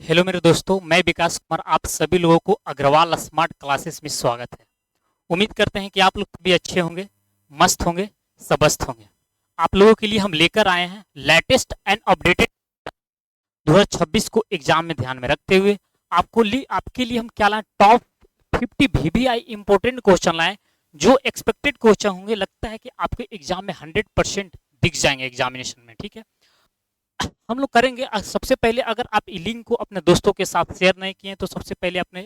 Hello मेरे दोस्तों, मैं विकास कुमार। आप सभी लोगों को अग्रवाल स्मार्ट क्लासेस में स्वागत है। उम्मीद करते हैं कि आप लोग भी अच्छे होंगे, मस्त होंगे, सबस्त होंगे। आप लोगों के लिए हम लेकर आए हैं लेटेस्ट एंड अपडेटेड 2026 को एग्जाम में ध्यान में रखते हुए आपके लिए हम क्या लाए, टॉप 50 VBI इंपोर्टेंट क्वेश्चन लाए, जो एक्सपेक्टेड क्वेश्चन होंगे। लगता है कि आपके एग्जाम में 100% दिख जाएंगे एग्जामिनेशन में। ठीक है, हम लोग करेंगे। सबसे पहले अगर आप ई लिंक को अपने दोस्तों के साथ शेयर नहीं किए तो सबसे पहले अपने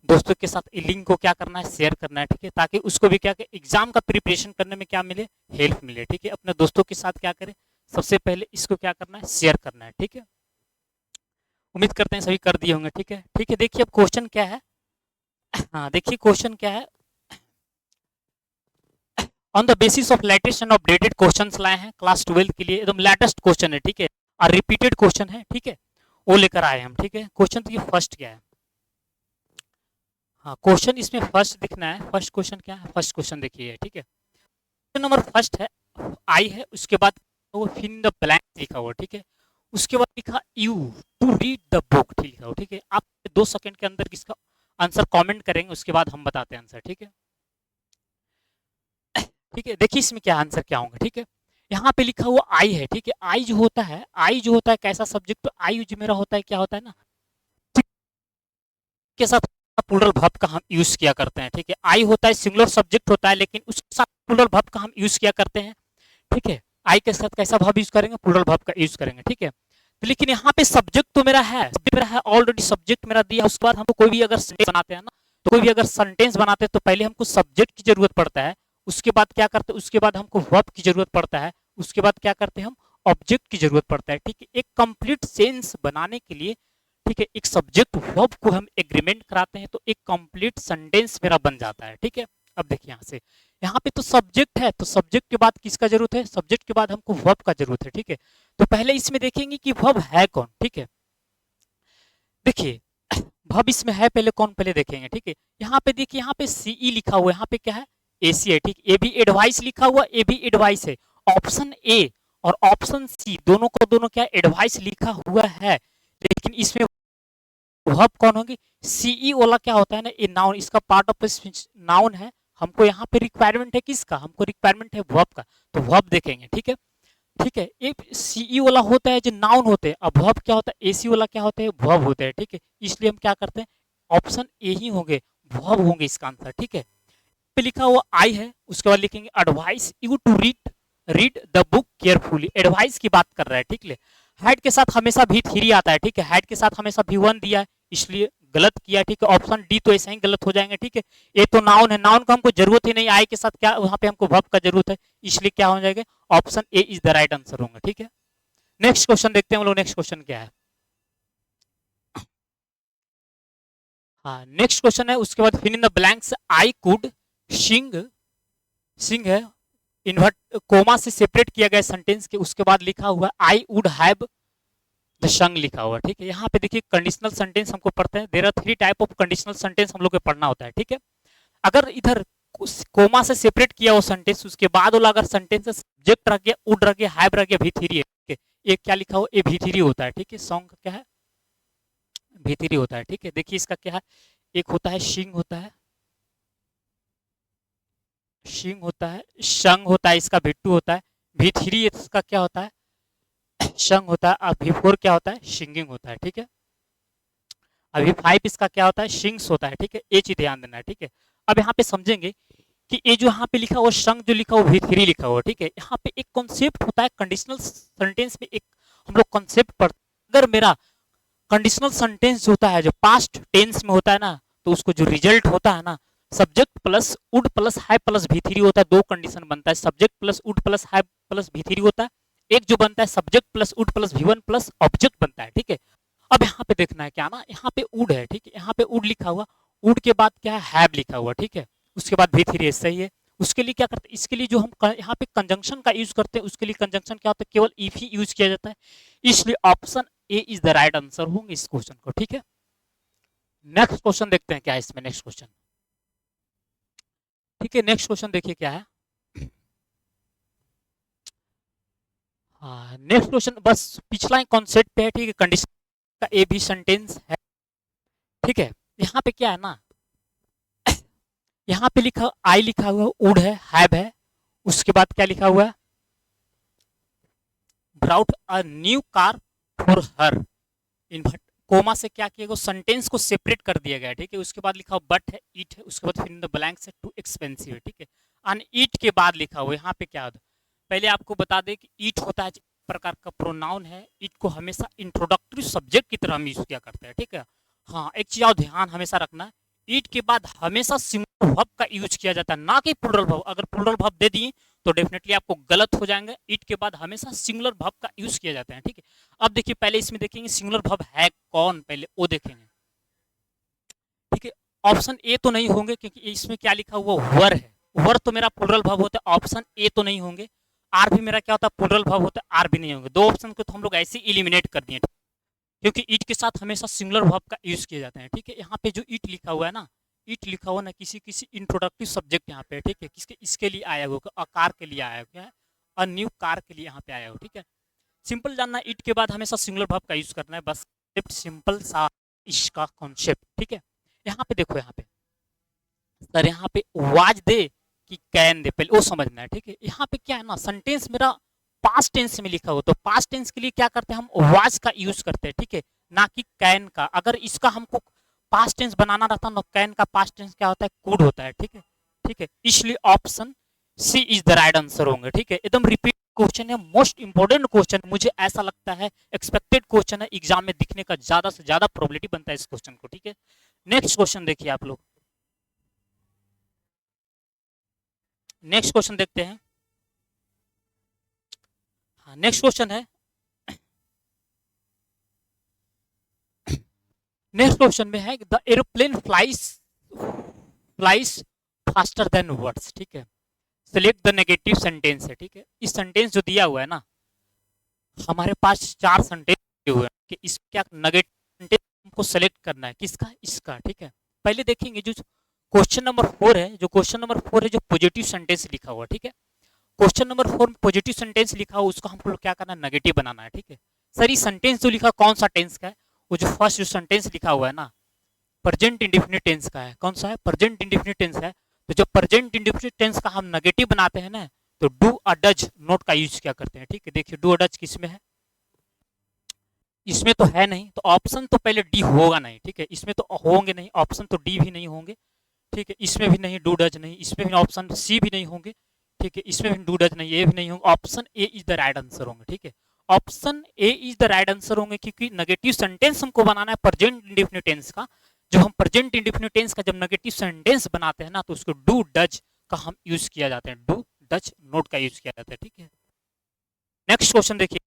दोस्तों के साथ ई लिंक को क्या करना है, शेयर करना है। ठीक है, ताकि उसको भी क्या एग्जाम का प्रिपरेशन करने में क्या मिले, हेल्प मिले। ठीक है, अपने दोस्तों के साथ क्या करें, सबसे पहले इसको क्या करना है, शेयर करना है। ठीक है, उम्मीद करते हैं सभी कर दिए होंगे। ठीक है, ठीक है, देखिए अब क्वेश्चन क्या है। हाँ, देखिए क्वेश्चन क्या है। On the basis of latest and updated questions लाए हैं क्लास 12 के लिए, एकदम लेटेस्ट क्वेश्चन है। ठीक है, और रिपीटेड क्वेश्चन है। ठीक है, वो लेकर आए हम। ठीक है, क्वेश्चन तो ये फर्स्ट क्या है। हाँ, क्वेश्चन इसमें फर्स्ट दिखना है। फर्स्ट क्वेश्चन क्या है, फर्स्ट क्वेश्चन देखिए। ठीक है, क्वेश्चन नंबर फर्स्ट है, आई है, उसके बाद वो फिल इन द ब्लैंक लिखा हुआ। ठीक है, उसके बाद लिखा you to read the book लिखा हुआ। ठीक है, आप 2 सेकंड के अंदर इसका आंसर कमेंट करेंगे, उसके बाद हम बताते हैं आंसर। ठीक है, ठीक है, देखिए इसमें क्या आंसर क्या होगा। ठीक है, यहाँ पे लिखा हुआ आई है। ठीक है, आई जो होता है, आई जो होता है कैसा सब्जेक्ट, तो आई जो मेरा होता है क्या होता है ना, के साथ प्लूरल वर्ब का हम यूज किया करते हैं। ठीक है, आई होता है सिंगुलर सब्जेक्ट होता है, लेकिन उसके साथ प्लूरल वर्ब का हम यूज किया करते हैं। ठीक है, आई के साथ कैसा वर्ब यूज करेंगे, प्लूरल वर्ब का यूज करेंगे। ठीक है, तो लेकिन यहाँ पे सब्जेक्ट तो मेरा है ऑलरेडी, सब्जेक्ट मेरा दिया। उसके बाद हमको कोई भी अगर सेंटेंस बनाते हैं ना, तो कोई भी अगर सेंटेंस बनाते हैं तो पहले हमको सब्जेक्ट की जरूरत पड़ता है। उसके बाद क्या करते हैं, उसके बाद हमको वर्ब की जरूरत पड़ता है। उसके बाद क्या करते हैं, हम ऑब्जेक्ट की जरूरत पड़ता है। ठीक है, एक कंप्लीट सेंस बनाने के लिए, ठीक है, एक सब्जेक्ट वर्ब को हम एग्रीमेंट कराते हैं तो एक कंप्लीट सेंटेंस मेरा बन जाता है। ठीक है, अब देखिए यहाँ से, यहाँ पे तो सब्जेक्ट है, तो सब्जेक्ट के बाद किसका जरूरत है, सब्जेक्ट के बाद हमको वर्ब का जरूरत है। ठीक है, तो पहले इसमें देखेंगे कि वर्ब है कौन। ठीक है, देखिए वर्ब इसमें है पहले कौन, पहले देखेंगे। ठीक है, यहाँ पे देखिए, यहाँ पे सीई लिखा हुआ है, यहाँ पे क्या है, एसी है। ठीक, ए भी एडवाइस लिखा हुआ, ए भी एडवाइस है। ऑप्शन ए और ऑप्शन सी दोनों को दोनों क्या एडवाइस लिखा हुआ है, लेकिन इसमें वर्ब कौन होंगे, सीई वाला क्या होता है ना, ये नाउन, इसका पार्ट ऑफ नाउन है। हमको यहाँ पे रिक्वायरमेंट है किसका, हमको रिक्वायरमेंट है वर्ब का, तो वर्ब देखेंगे। ठीक है, ठीक है, एक सीई वाला होता है जो नाउन होते हैं, अब वर्ब क्या होता है, एसी वाला क्या होता है, वर्ब होते हैं। ठीक है, इसलिए हम क्या करते हैं, ऑप्शन ए ही होंगे, वर्ब होंगे इसका आंसर। ठीक है, पे लिखा हुआ आई है, उसके बाद लिखेंगे advise you to read the book carefully, advice की बात कर रहा है। ठीक है, हेड के साथ हमेशा भी थ्री आता है। ठीक है, हेड के साथ हमेशा भी वन दिया है, इसलिए गलत किया। ठीक है, ऑप्शन डी तो ऐसा ही गलत हो जाएंगे। ठीक है, ये तो नाउन है, नाउन का हमको जरूरत ही नहीं, आई के साथ क्या वहां पे हमको वर्ब का जरूरत है, इसलिए क्या हो जाएगा, option A is the right answer होंगे। ठीक है, नेक्स्ट क्वेश्चन देखते हैं हम लोग, नेक्स्ट क्वेश्चन क्या है। हाँ, नेक्स्ट क्वेश्चन है, उसके बाद fill in the blanks, I could sing, sing है, इन्वर्ट कोमा से सेपरेट किया गया सेंटेंस के, उसके बाद लिखा हुआ आई वुड हैव द संग लिखा हुआ। ठीक है, यहाँ पे देखिए कंडीशनल सेंटेंस हमको पढ़ते हैं, there are 3 type of conditional sentence हम लोग को पढ़ना होता है। ठीक है, अगर इधर कोमा से सेपरेट किया वो सेंटेंस, उसके बाद वाला अगर सेंटेंस सब्जेक्ट रह गया, वुड रह गया, हैव रह गया, भी थ्री है। ठीक है, एक क्या लिखा हुआ, ए भी थ्री होता है। ठीक है, सॉन्ग क्या है, भी थ्री होता है। ठीक है, देखिए इसका क्या है, एक होता है शिंग होता है, शिंग होता है, संग होता है, इसका भी टू होता है, भी थ्री इसका क्या होता है, संग होता है, और भी फोर क्या होता है, सिंगिंग होता है। ठीक है, अभी फाइव इसका क्या होता है, शिंग्स होता है। ठीक है, ये चीज ध्यान देना है। ठीक है, अब यहाँ पे समझेंगे कि ये जो यहाँ पे लिखा हुआ संग जो लिखा हुआ, भी थ्री लिखा हुआ। ठीक है, यहाँ पे एक कॉन्सेप्ट होता है कंडीशनल सेंटेंस में, एक हम लोग कॉन्सेप्ट पढ़ते, अगर मेरा कंडीशनल सेंटेंस होता है जो पास्ट टेंस में होता है ना, तो उसको जो रिजल्ट होता है ना, subject plus would plus have plus भी थ्री होता है, दो कंडीशन बनता है, subject plus would plus have plus भी थ्री होता है, एक जो बनता है सब्जेक्ट प्लस वुड प्लस भी वन प्लस ऑब्जेक्ट बनता है। ठीक है, अब यहाँ पे देखना है क्या ना, यहाँ पे वुड है। ठीक है, यहाँ पे वुड लिखा हुआ, वुड के बाद क्या है, हैव लिखा हुआ। ठीक है, उसके बाद भी थ्री सही है। उसके लिए क्या करते हैं, इसके लिए जो हम यहाँ पे कंजंक्शन का यूज करते हैं, उसके लिए कंजंक्शन क्या होता है, केवल इफ ही यूज किया जाता है, इसलिए option A is the right answer होंगे इस क्वेश्चन को। ठीक है, नेक्स्ट क्वेश्चन देखते हैं क्या है इसमें, नेक्स्ट क्वेश्चन। ठीक है, नेक्स्ट क्वेश्चन देखिए क्या है। हाँ, नेक्स्ट क्वेश्चन बस पिछला ही कॉन्सेप्ट पे है। ठीक है, कंडीशन का ए भी सेंटेंस है, ठीक है। यहाँ पे क्या है ना, यहाँ पे लिखा आई लिखा हुआ वुड है, उसके बाद क्या लिखा हुआ है, brought a new car for her, invert comma से क्या किया गया, सेंटेंस को सेपरेट कर दिया गया, ठीक है। उसके बाद लिखा बट है, ईट है, उसके बाद फिर इन द ब्लैंक्स है टू एक्सपेंसिव है, ठीक है। अन ईट के बाद लिखा हुआ यहाँ पे क्या होता है, पहले आपको बता दें कि ईट होता है प्रकार का प्रोनाउन है, ईट को हमेशा इंट्रोडक्टरी सब्जेक्ट की तरह हम यूज किया करते हैं, ठीक है। हाँ, एक चीज और ध्यान हमेशा रखना है, ईट के बाद हमेशा सिंगुलर वर्ब का यूज किया जाता है, ना कि प्लूरल वर्ब। अगर प्लूरल वर्ब दे दिए तो डेफिनेटली आपको गलत हो जाएंगे। ईट के बाद हमेशा सिंगुलर वर्ब का यूज किया जाता है, ठीक है। अब देखिए, पहले इसमें देखेंगे सिंगुलर वर्ब है कौन, पहले वो देखेंगे, ठीक है। ऑप्शन ए तो नहीं होंगे, क्योंकि इसमें क्या लिखा हुआ वर है, वर तो मेरा प्लूरल वर्ब होता है, ऑप्शन ए तो नहीं होंगे। आर भी मेरा क्या होता है, प्लूरल वर्ब होता है, आर भी नहीं होंगे। दो ऑप्शन को तो हम लोग ऐसे इलिमिनेट कर दिए, क्योंकि ईट के साथ हमेशा सिंगुलर वर्ब का यूज किया जाता है, ठीक है। यहाँ पे जो ईट लिखा हुआ है ना, ईट लिखा हुआ ना किसी किसी इंट्रोडक्टिव सब्जेक्ट यहाँ पे, ठीक है, किसके इसके लिए आया हुआ, कार के लिए आया हुआ है, अ न्यू कार के लिए यहाँ पे आया हुआ, ठीक है। सिंपल जानना, ईट के बाद हमेशा सिंगुलर वर्ब का यूज करना है, बस सिंपल सा इसका कॉन्सेप्ट, ठीक है। यहाँ पे देखो, यहाँ पे सर यहाँ पे वाज दे कि कैन दे, पहले वो समझना है, ठीक है। यहाँ पे क्या है ना, सेंटेंस मेरा पास्ट टेंस में लिखा हो, तो पास्ट टेंस के लिए क्या करते हैं, हम वाज का यूज करते हैं, ठीक है, ना कि कैन का। अगर इसका हमको पास्ट टेंस बनाना रहता ना, कैन का पास्ट टेंस क्या होता है, कुड होता है, ठीक है, ठीक है। इसलिए option C is the right answer होंगे, ठीक है। एकदम रिपीट क्वेश्चन है, मोस्ट इंपोर्टेंट क्वेश्चन, मुझे ऐसा लगता है एक्सपेक्टेड क्वेश्चन है, एग्जाम में दिखने का ज्यादा से ज्यादा प्रोबेबिलिटी बनता है इस क्वेश्चन को, ठीक है। नेक्स्ट क्वेश्चन देखिए आप लोग, नेक्स्ट क्वेश्चन देखते हैं। हाँ, नेक्स्ट क्वेश्चन है, नेक्स्ट क्वेश्चन में है the aeroplane flies faster than words, ठीक है। सिलेक्ट द नेगेटिव सेंटेंस है, ठीक है। इस सेंटेंस जो दिया हुआ है ना, हमारे पास चार सेंटेंस दिए हुए हैं कि इस क्या नेगेटिव सेंटेंस हमको सेलेक्ट करना है, किसका, इसका, ठीक है। पहले देखेंगे जो क्वेश्चन नंबर 4 है, जो क्वेश्चन नंबर 4 है, जो पॉजिटिव सेंटेंस लिखा हुआ, ठीक है। क्वेश्चन नंबर 4 में पॉजिटिव सेंटेंस लिखा हुआ, उसको हमको क्या करना है, नेगेटिव बनाना है, ठीक है। सर ये सेंटेंस जो लिखा कौन सा टेंस का है, वो जो फर्स्ट जो सेंटेंस लिखा हुआ है ना, प्रेजेंट इंडेफिनिट टेंस का है। कौन सा है, प्रेजेंट इंडेफिनिट टेंस है। तो जब प्रेजेंट इंडेफिनिट टेंस का हम नेगेटिव बनाते हैं ना, तो डू अ डज नोट का यूज क्या करते हैं, ठीक है। देखिए डू अ डज किस में है, इसमें तो है नहीं, तो ऑप्शन तो पहले डी होगा नहीं, ठीक है। इसमें तो होंगे नहीं, ऑप्शन तो डी भी नहीं होंगे, ठीक है। इसमें भी नहीं, डू डज नहीं, इसमें भी ऑप्शन सी भी नहीं होंगे, ठीक है। इसमें भी डू डज नहीं, ये भी नहीं होंगे, option A is the right answer होंगे, ठीक है। Option A is the right answer होंगे, क्योंकि नेगेटिव सेंटेंस हमको बनाना है प्रेजेंट इंडेफिनिट टेंस का। जब हम प्रेजेंट इंडेफिनिट टेंस का जब नेगेटिव सेंटेंस बनाते हैं ना, तो उसको डू डज का हम यूज किया जाता है, डू डज नोट का यूज किया जाता है, ठीक है। नेक्स्ट क्वेश्चन देखिए,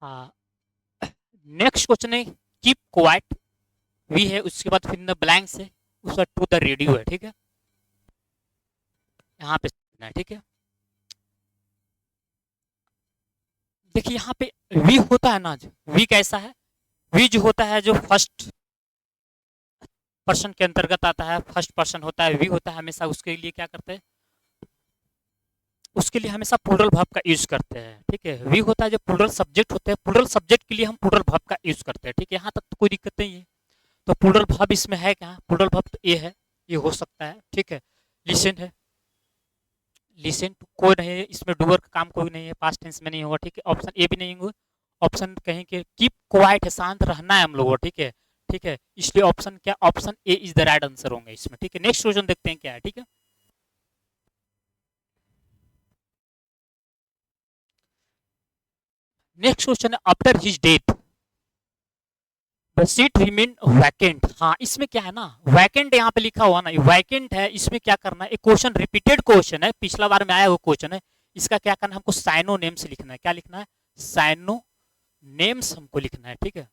हाँ, नेक्स्ट क्वेश्चन है कीप क्वाइट, वी है, उसके बाद फिर ब्लैंक्स है, उसके बाद टू द रेडियो है, ठीक है। यहाँ पे है, ठीक है। देखिए यहाँ पे वी होता है ना, वी कैसा है, वी जो होता है जो फर्स्ट पर्सन के अंतर्गत आता है, फर्स्ट पर्सन होता है, वी होता है हमेशा, उसके लिए क्या करते हैं, उसके लिए हमेशा प्लूरल वर्ब का यूज करते हैं, ठीक है। वी होता है जो प्लूरल सब्जेक्ट होते हैं, प्लूरल सब्जेक्ट के लिए हम प्लूरल वर्ब का यूज करते हैं, ठीक है। यहाँ तक तो कोई दिक्कत नहीं है। तो प्लूरल वर्ब इसमें है क्या, प्लूरल वर्ब तो ये है, ये हो सकता है, ठीक है। लिसन है, लिसन कोई नहीं है इसमें, डूअर का काम कोई नहीं है, पास्ट टेंस में नहीं होगा, ठीक है। ऑप्शन ए भी नहीं होगा, ऑप्शन कहीं के कीप क्वाइट है, शांत रहना है हम लोगों को, ठीक है, ठीक है। इसलिए ऑप्शन क्या, option A is the right answer होंगे इसमें, ठीक है। नेक्स्ट क्वेश्चन देखते हैं क्या है, ठीक है। नेक्स्ट क्वेश्चन है after his death the seat remain vacant. हाँ, इसमें क्या है ना, वैकेंट यहाँ पे लिखा हुआ ना, वैकेंट है, इसमें क्या करना है, एक क्वेश्चन रिपीटेड क्वेश्चन है, पिछला बार में आया हुआ क्वेश्चन है, इसका क्या करना है, हमको साइनो नेम्स लिखना है, क्या लिखना है, साइनो नेम्स हमको लिखना है, ठीक है।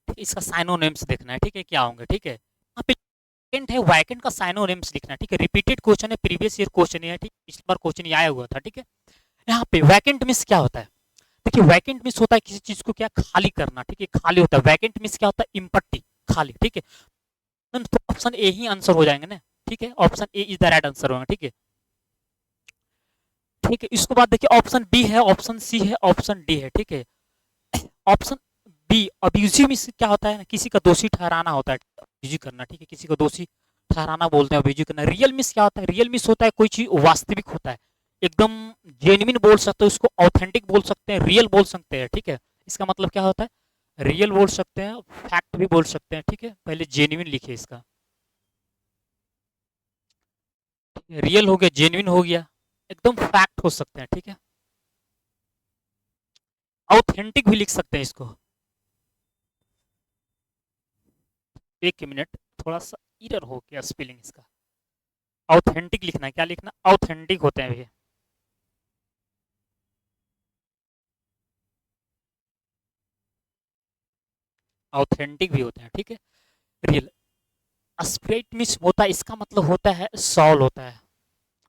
ठीक है, इसका साइनो नेम्स देखना है, ठीक है, क्या होंगे, ठीक है। यहाँ पे वैकेंट है, वैकेंट का साइनो नेम्स लिखना है, ठीक है। रिपीटेड क्वेश्चन है, प्रीवियस ईयर क्वेश्चन है, ठीक, पिछली बार क्वेश्चन ये आया हुआ था, ठीक है। यहाँ पे वैकेंट मींस क्या होता है, देखिए वैकेंट मींस होता है किसी चीज को क्या खाली करना, ठीक है, खाली होता है। वैकेंट मींस क्या होता है, इम्पट्टी, खाली, ठीक है। तो ऑप्शन ए ही आंसर हो जाएंगे ना, ठीक है, option A is the right answer होगा, ठीक है। ठीक है। इसके बाद देखिए ऑप्शन बी है, ऑप्शन सी है, ऑप्शन डी है, ठीक है। ऑप्शन बी अब्यूजिव मींस क्या होता है ना, किसी का दोषी ठहराना होता है, अब्यूज करना, ठीक है, किसी को दोषी ठहराना बोलते हैं अब्यूज करना। रियल मींस क्या होता है, रियल मींस होता है कोई चीज वास्तविक होता है, एकदम जेन्युइन बोल सकते हैं उसको, ऑथेंटिक बोल सकते हैं, रियल बोल सकते हैं, ठीक है। इसका मतलब क्या होता है, रियल बोल सकते हैं, फैक्ट भी बोल सकते हैं, ठीक है। पहले जेन्युइन लिखिए इसका, रियल हो गया, जेन्युइन हो गया, एकदम फैक्ट हो सकते हैं, ठीक है। ऑथेंटिक भी लिख सकते हैं इसको। एक मिनट, थोड़ा सा इरर हो गया स्पेलिंग इसका। ऑथेंटिक लिखना है, क्या लिखना, ऑथेंटिक होते हैं भैया। ऑथेंटिक भी होते हैं, ठीक है। रियल स्पिरिट मीन्स होता है, इसका मतलब होता है सॉल होता है,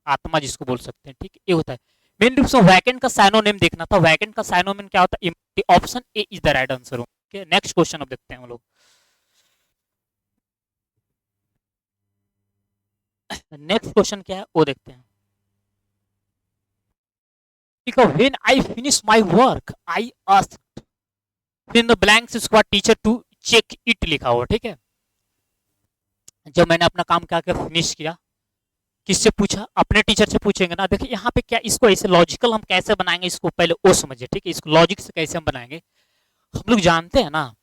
आत्मा जिसको बोल सकते हैं, ठीक है, ये होता है। मेन रूप से वैकेंट का साइनोनिम देखना था, वैकेंट का साइनोनिम क्या होता है, option A is the right answer. Okay, next question अब देखते हैं हम लोग। नेक्स्ट क्वेश्चन क्या है वो देखते हैं। When I finish my work I asked, फिर इन द ब्लैंक्स उसके बाद टीचर टू चेक इट लिखा हुआ, ठीक है। जब मैंने अपना काम क्या क्या फिनिश किया, किससे पूछा, अपने टीचर से पूछेंगे ना। देखिए यहाँ पे क्या, इसको ऐसे लॉजिकल हम कैसे बनाएंगे, इसको पहले वो समझिए, ठीक है। इसको लॉजिक से कैसे हम बनाएंगे, हम लोग जानते हैं ना,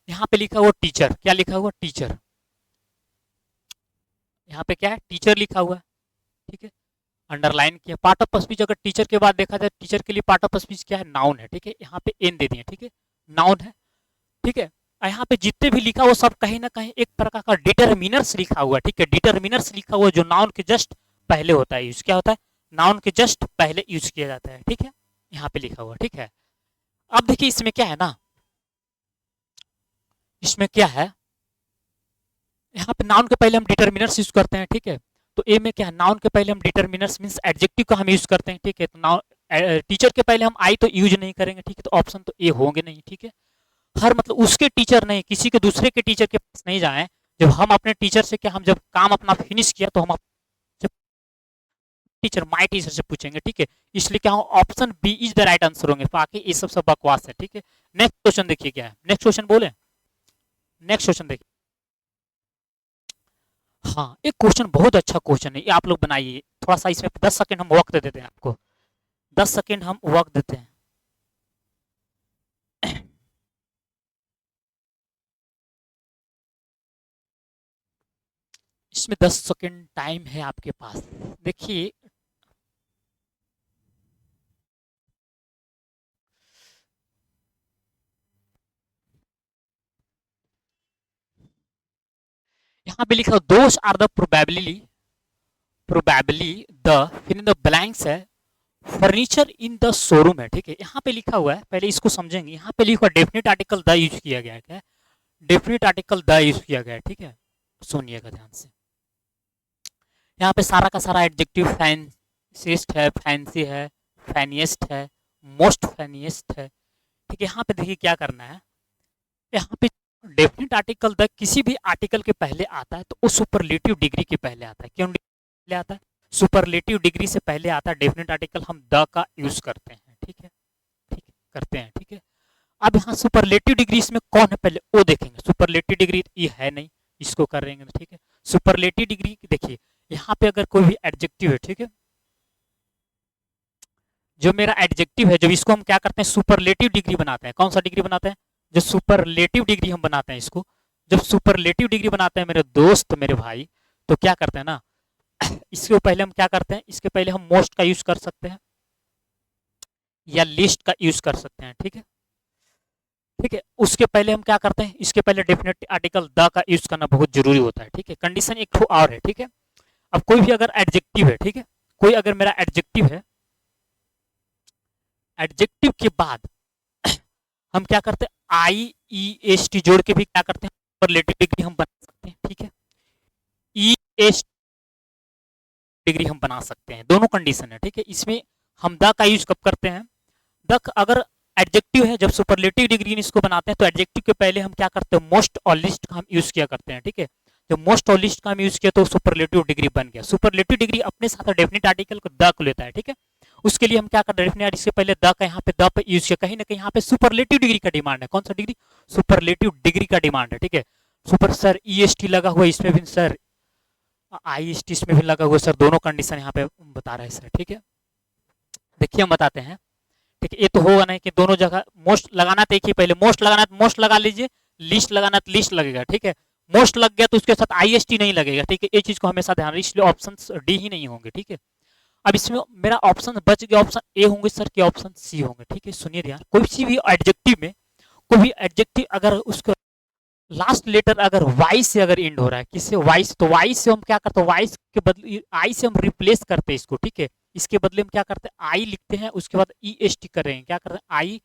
यहाँ पे लिखा हुआ टीचर, क्या लिखा हुआ, टीचर, यहाँ पे क्या है, टीचर लिखा हुआ है, ठीक है, अंडरलाइन किया। पार्ट ऑफ स्पीच अगर टीचर के बाद देखा जाए, टीचर के लिए पार्ट ऑफ स्पीच क्या है, नाउन है, ठीक है, यहाँ पे एन दे दिए, ठीक है, नाउन है, ठीक है। यहाँ पे जितने भी लिखा हुआ सब कहीं ना कहीं एक प्रकार का डिटरमिनर्स लिखा हुआ है, ठीक है, डिटरमिनर्स लिखा हुआ जो नाउन के जस्ट पहले होता है यूज, क्या होता है, नाउन के जस्ट पहले यूज किया जाता है, ठीक है, यहाँ पे लिखा हुआ, ठीक है। अब देखिए इसमें क्या है ना, इसमें क्या है, यहाँ पे नाउन के पहले हम डिटरमिनर्स यूज करते हैं, ठीक है। तो ए में क्या है, नाउन के पहले हम डिटरमिनर्स मींस एडजेक्टिव का हम यूज करते हैं, ठीक है। तो नाउन टीचर के पहले हम आई तो यूज नहीं करेंगे, ठीक है, तो ऑप्शन तो ए होंगे नहीं, ठीक है। हर मतलब उसके टीचर नहीं, किसी के दूसरे के टीचर के पास नहीं जाए। जब हम अपने टीचर से क्या, हम जब काम अपना फिनिश किया तो हम टीचर माय टीचर से पूछेंगे, ठीक है। इसलिए क्या option B is the right answer होंगे, बाकी ये सब बकवास है, ठीक है। नेक्स्ट क्वेश्चन देखिए क्या है, नेक्स्ट क्वेश्चन बोले, नेक्स्ट क्वेश्चन देखिए। हाँ, एक क्वेश्चन बहुत अच्छा क्वेश्चन है, ये आप लोग बनाइए, थोड़ा सा इसमें 10 सेकंड हम वक्त देते हैं आपको, 10 सेकंड हम वक्त देते हैं। इसमें 10 सेकंड टाइम है आपके पास, देखिए। यहाँ पे लिखा those are the probably the fill in the blanks है फर्नीचर इन द शोरूम है, ठीक है। यहाँ पे लिखा हुआ है, पहले इसको समझेंगे। यहाँ पे लिखा हुआ डेफिनेट आर्टिकल द यूज किया गया है, क्या डेफिनेट आर्टिकल द यूज किया गया है, ठीक है। सुनिएगा ध्यान से, यहाँ पे सारा का सारा एडजेक्टिव फैंसीस्ट है, फैंसी है, फैनिएस्ट है, मोस्ट फैनिएस्ट है, ठीक है। यहाँ पे देखिए क्या करना है, यहाँ पे डेफिनेट आर्टिकल द किसी भी आर्टिकल के पहले आता है तो वो सुपरलेटिव डिग्री के पहले आता है, क्यों पहले आता है, सुपरलेटिव डिग्री से पहले आता है डेफिनेट आर्टिकल, हम द का यूज करते हैं, ठीक है, ठीक है, करते हैं, ठीक है। अब यहाँ सुपरलेटिव डिग्री इसमें कौन है पहले वो देखेंगे, सुपरलेटिव डिग्री ये है नहीं, इसको करेंगे, ठीक है। सुपरलेटिव डिग्री देखिए, यहाँ पे अगर कोई भी एडजेक्टिव है, ठीक है, जो मेरा एडजेक्टिव है, जब इसको हम क्या करते हैं, सुपरलेटिव डिग्री बनाते हैं, कौन सा डिग्री बनाते हैं, जो सुपरलेटिव डिग्री हम बनाते हैं इसको, जब सुपरलेटिव डिग्री बनाते हैं मेरे दोस्त, मेरे भाई, तो क्या करते हैं ना, इसके पहले हम क्या करते हैं, इसके पहले हम मोस्ट का यूज कर सकते हैं या लिस्ट का यूज कर सकते हैं, ठीक है, ठीक है। उसके पहले हम क्या करते हैं, इसके पहले डेफिनेट आर्टिकल द का यूज करना बहुत जरूरी होता है, ठीक है। कंडीशन एक और है, ठीक है। अब कोई भी अगर एडजेक्टिव है, ठीक है, कोई अगर मेरा एडजेक्टिव है, एडजेक्टिव के बाद हम क्या करते हैं, आई ई एस टी जोड़ के भी क्या करते हैं, सुपरलेटिव डिग्री हम बना सकते हैं, ठीक है। ई एस डिग्री हम बना सकते हैं, दोनों कंडीशन है, ठीक है। इसमें हम द का यूज कब करते हैं, द अगर एडजेक्टिव है, जब सुपरलेटिव डिग्री इसको बनाते हैं तो एडजेक्टिव के पहले हम क्या करते हैं, मोस्ट और लिस्ट का हम यूज किया करते हैं, ठीक है। जब मोस्ट और लिस्ट का हम यूज किया तो सुपरलेटिव डिग्री बन गया। सुपरलेटिव डिग्री अपने साथ डेफिनेट आर्टिकल को द को लेता है, ठीक है, उसके लिए हम क्या कर रहे हैं, इसके पहले द का यहाँ पे द पे यूज किया, कहीं ना कहीं यहाँ पे सुपरलेटिव डिग्री का डिमांड है। कौन सा डिग्री? सुपरलेटिव डिग्री का डिमांड है, ठीक है। सुपर सर ईएसटी लगा हुआ इसमें भी सर, आईएसटी इसमें भी लगा हुआ सर, दोनों कंडीशन यहाँ पे बता रहे हैं सर, ठीक है। देखिए हम बताते हैं, ठीक है। ये तो होगा नहीं कि दोनों जगह मोस्ट लगाना, तो एक ही पहले मोस्ट लगाना तो मोस्ट लगा लीजिए, लिस्ट लगाना तो लिस्ट लगेगा, ठीक है। मोस्ट लग गया तो उसके साथ आईएसटी नहीं लगेगा, ठीक है। ये चीज को हमेशा ध्यान, इसलिए ऑप्शन डी ही नहीं होंगे, ठीक है। अब इसमें मेरा ऑप्शन बच गया, ऑप्शन ए होंगे सर के ऑप्शन सी होंगे, ठीक है। सुनिए ध्यान, कोई सी भी एडजेक्टिव में, कोई भी एडजेक्टिव अगर उसका लास्ट लेटर अगर वाई से अगर एंड हो रहा है, किससे? वाई से, तो वाई से हम क्या करते हैं, वाई के बदले आई से हम रिप्लेस करते हैं इसको, ठीक है। इसके बदले हम क्या करते हैं, आई लिखते हैं, उसके बाद ई एस टी करेंगे, क्या करते हैं, आई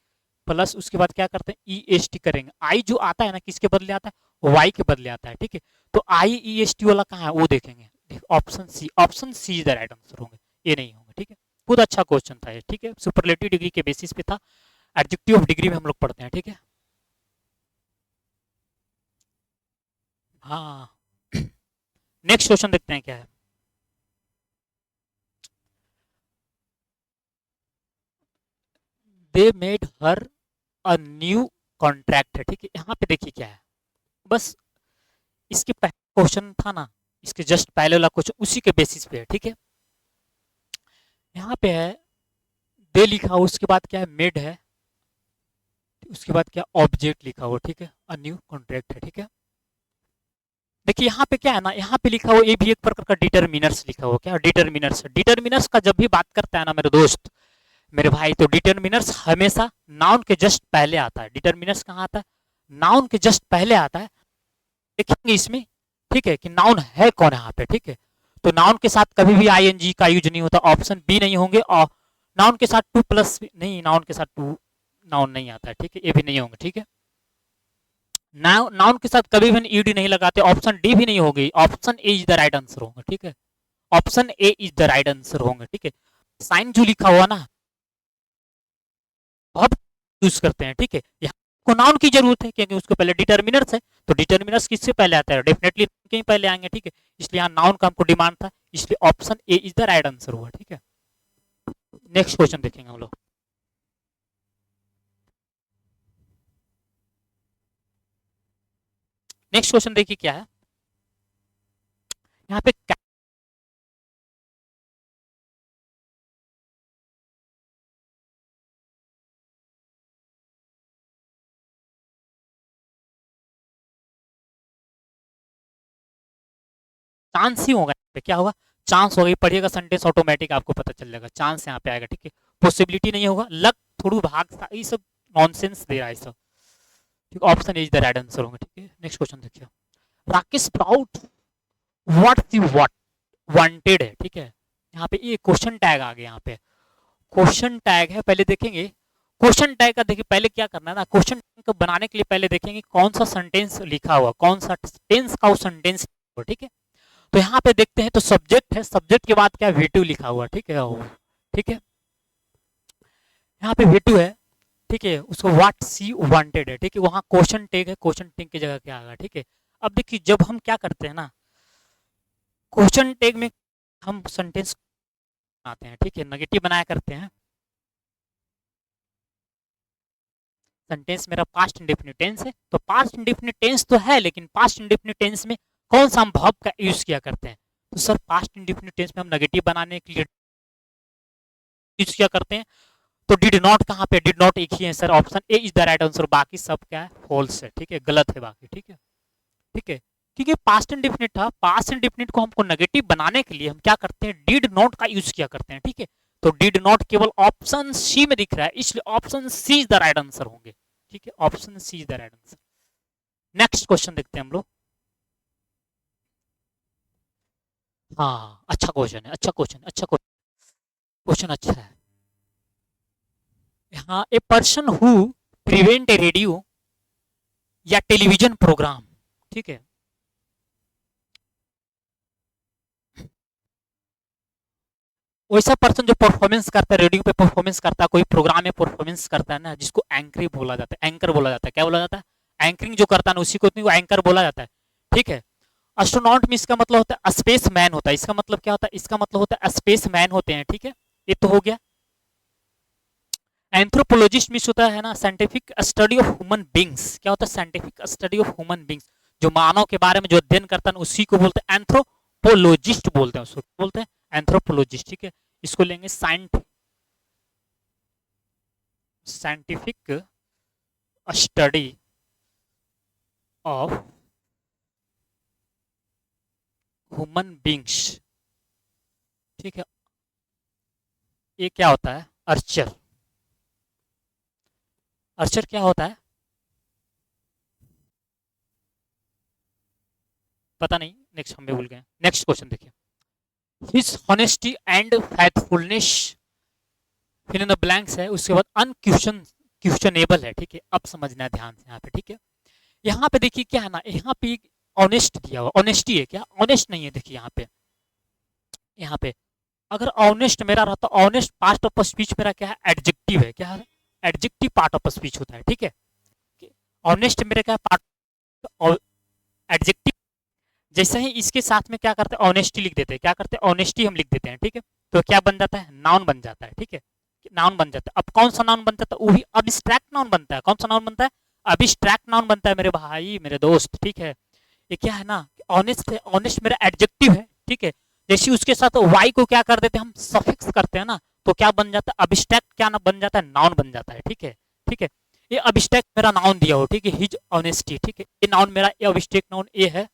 प्लस उसके बाद क्या करते हैं, ई एस टी करेंगे। आई जो आता है ना, किसके बदले आता है, वाई के बदले आता है, ठीक है। तो आई ई एस टी वाला कहाँ है वो देखेंगे, option C, option C is the right answer होंगे, ये नहीं होंगे, ठीक है। बहुत अच्छा क्वेश्चन था ये, ठीक है। सुपरलेटिव डिग्री के बेसिस पे था, एडजेक्टिव ऑफ डिग्री में हम लोग पढ़ते हैं, ठीक है। हाँ नेक्स्ट क्वेश्चन देखते हैं क्या है। They made her a new contract है, ठीक है। यहाँ पे देखिए क्या है, बस इसके पहले क्वेश्चन था ना, इसके जस्ट पहले वाला क्वेश्चन उसी के बेसिस पे है, ठीक है। यहाँ पे है दे लिखा हुआ, उसके बाद क्या है, मेड है, उसके बाद क्या, ऑब्जेक्ट लिखा हुआ, ठीक है। अ न्यू कॉन्ट्रैक्ट है, ठीक है। देखिए यहाँ पे क्या है ना, यहाँ पे लिखा हुआ ये भी एक प्रकार का डिटरमिनर्स लिखा हुआ, क्या डिटरमिनर्स। डिटरमिनर्स का जब भी बात करता है ना मेरे दोस्त, मेरे भाई, तो डिटरमिनर्स हमेशा नाउन के जस्ट पहले आता है। डिटरमिनर्स कहाँ आता है, नाउन के जस्ट पहले आता है। देखेंगे इसमें, ठीक है, कि नाउन है कौन यहाँ पे, ठीक है। तो नाउन के साथ कभी भी आईएनजी का यूज नहीं होता, ऑप्शन बी नहीं होंगे। और नाउन के साथ टू प्लस नहीं, नाउन के साथ टू नाउन नहीं आता है, ठीक है, ये भी नहीं होंगे, ठीक है। नाउन के साथ कभी भी ईडी नहीं लगाते, ऑप्शन डी भी नहीं होगी, option A is the right answer होंगे, ठीक है। Option A is the right answer होंगे, ठीक है। साइन जो लिखा हुआ ना बहुत यूज करते हैं, ठीक है। यहाँ को नाउन की जरूरत है क्योंकि उसको पहले डिटरमिनर्स है, तो डिटरमिनर्स किससे पहले आता है, डेफिनेटली कहीं पहले आएंगे, ठीक है। इसलिए यहाँ नाउन का हमको डिमांड था, इसलिए option A is the right answer हुआ, ठीक है। नेक्स्ट क्वेश्चन देखेंगे हम लोग। नेक्स्ट क्वेश्चन देखिए क्या है, यहाँ पे चांस ही होगा, यहाँ पे क्या होगा, चांस होगा। पढ़िएगा सेंटेंस ऑटोमेटिक आपको पता चल जाएगा, चांस यहाँ पे आएगा, ठीक है। पॉसिबिलिटी नहीं होगा, लक थोड़ा भाग, ये सब नॉनसेंस दे रहा है सब, ठीक। Option is the right answer होंगे, ठीक है। नेक्स्ट क्वेश्चन देखिए, Rakesh proud what you what wanted है, ठीक है। यहाँ पे ये क्वेश्चन टैग आ गया, यहाँ पे क्वेश्चन टैग है, पहले देखेंगे क्वेश्चन टैग का। देखिए पहले क्या करना है ना, क्वेश्चन टैग बनाने के लिए पहले देखेंगे कौन सा सेंटेंस लिखा हुआ, कौन सा टेंस का वो सेंटेंस, ठीक है। तो यहाँ पे देखते हैं, तो सब्जेक्ट है, सब्जेक्ट के बाद क्या वेटिव लिखा हुआ, ठीक है, ठीक है। यहाँ पे वेटिव है, ठीक है, उसको व्हाट सी वांटेड है, ठीक है। वहाँ क्वेश्चन टैग है, क्वेश्चन टैग की जगह क्या आएगा, ठीक है। अब देखिए जब हम क्या करते हैं ना, क्वेश्चन टैग में हम सेंटेंस बनाते हैं, ठीक है, नेगेटिव बनाया करते हैं। सेंटेंस मेरा पास्ट इंडेफिनिट टेंस है, तो पास्ट इंडेफिनिट टेंस तो है, लेकिन पास्ट इंडेफिनिट टेंस में कौन सा हम वर्ब का यूज किया करते हैं, तो सर पास्ट इंडेफिनिट टेंस में हम नेगेटिव बनाने के लिए यूज किया करते हैं। तो डिड नॉट कहाँ पे, डिड नॉट एक ही है sir, option A is the right answer, बाकी सब क्या है, फॉल्स है, ठीक है, गलत है बाकी, ठीक है, ठीक है। क्योंकि पास्ट इंडेफिनिट था, पास्ट इंडेफिनिट को हमको नेगेटिव बनाने के लिए हम क्या करते हैं, डिड नॉट का यूज किया करते हैं, ठीक है। तो डिड नॉट केवल ऑप्शन सी में दिख रहा है, इसलिए option C is the right answer होंगे, ठीक है। Option C is the right answer. Next question देखते हैं हम लोग। हाँ अच्छा क्वेश्चन है, अच्छा क्वेश्चन, अच्छा क्वेश्चन अच्छा है। हाँ, a person who prevent A radio या टेलीविजन प्रोग्राम, ठीक है। वैसा पर्सन जो परफॉर्मेंस करता है, रेडियो पे परफॉर्मेंस करता है, कोई प्रोग्राम में परफॉर्मेंस करता है ना, जिसको एंकरिंग बोला जाता है, एंकर बोला जाता है, क्या बोला जाता है, एंकरिंग जो करता है ना उसी को एंकर बोला जाता है, ठीक है। एस्ट्रोनॉट में इसका मतलब होता है स्पेस मैन होता है, इसका मतलब क्या होता है, इसका मतलब होता है स्पेस मैन होते हैं, ठीक है। ये तो हो गया। एंथ्रोपोलॉजिस्ट मीन्स होता है ना scientific study of human beings. क्या होता है scientific study of human beings, जो मानव के बारे में जो अध्ययन करता है उसी को बोलते हैं एंथ्रोपोलॉजिस्ट बोलते हैं, उसको बोलते हैं एंथ्रोपोलॉजिस्ट। ठीक है, इसको लेंगे scientific study of human beings. ठीक है, ये क्या होता है अर्चर। अर्चर क्या होता है पता नहीं, नेक्स्ट हम भी भूल गए। नेक्स्ट क्वेश्चन देखिए, his honesty and faithfulness fill in the blanks है, उसके बाद क्वेश्चनेबल है। ठीक है, अब समझना है ध्यान से यहाँ पे। ठीक है, यहाँ पे देखिए क्या है ना, यहाँ पे ऑनेस्ट दिया हुआ, ऑनेस्टी है क्या, ऑनेस्ट नहीं है। देखिए यहाँ पे अगर ऑनेस्ट मेरा रहता, ऑनेस्ट पार्ट ऑफ स्पीच मेरा क्या है एडजेक्टिव है, क्या है एडजेक्टिव पार्ट ऑफ स्पीच होता है। ठीक है, ऑनेस्ट मेरे क्या पार्ट एडजेक्टिव, जैसे ही इसके साथ में क्या करते हैं ऑनेस्टी लिख देते हैं, क्या करते हैं ऑनेस्टी हम लिख देते हैं। ठीक है, तो क्या बन जाता है नाउन बन जाता है। ठीक है, नाउन बन जाता है। अब कौन सा नाउन बनता है, वही अब्स्ट्रैक्ट नाउन बनता है। कौन सा नाउन बनता है अब्स्ट्रैक्ट नाउन बनता है मेरे भाई मेरे दोस्त। ठीक है, ये क्या है ना ऑनेस्ट है, ऑनेस्ट मेरा एडजेक्टिव है। ठीक है, जैसे उसके साथ वाई को क्या कर देते हैं हम सफिक्स करते हैं ना, तो क्या बन जाता है अब्स्ट्रैक्ट क्या ना बन जाता है नाउन बन जाता है। ठीक है, ठीक है, ये अब्स्ट्रैक्ट मेरा नाउन दिया हो। ठीक है, हिज ऑनेस्टी। ठीक है, ये नाउन मेरा ये अब्स्ट्रैक्ट नाउन ए है।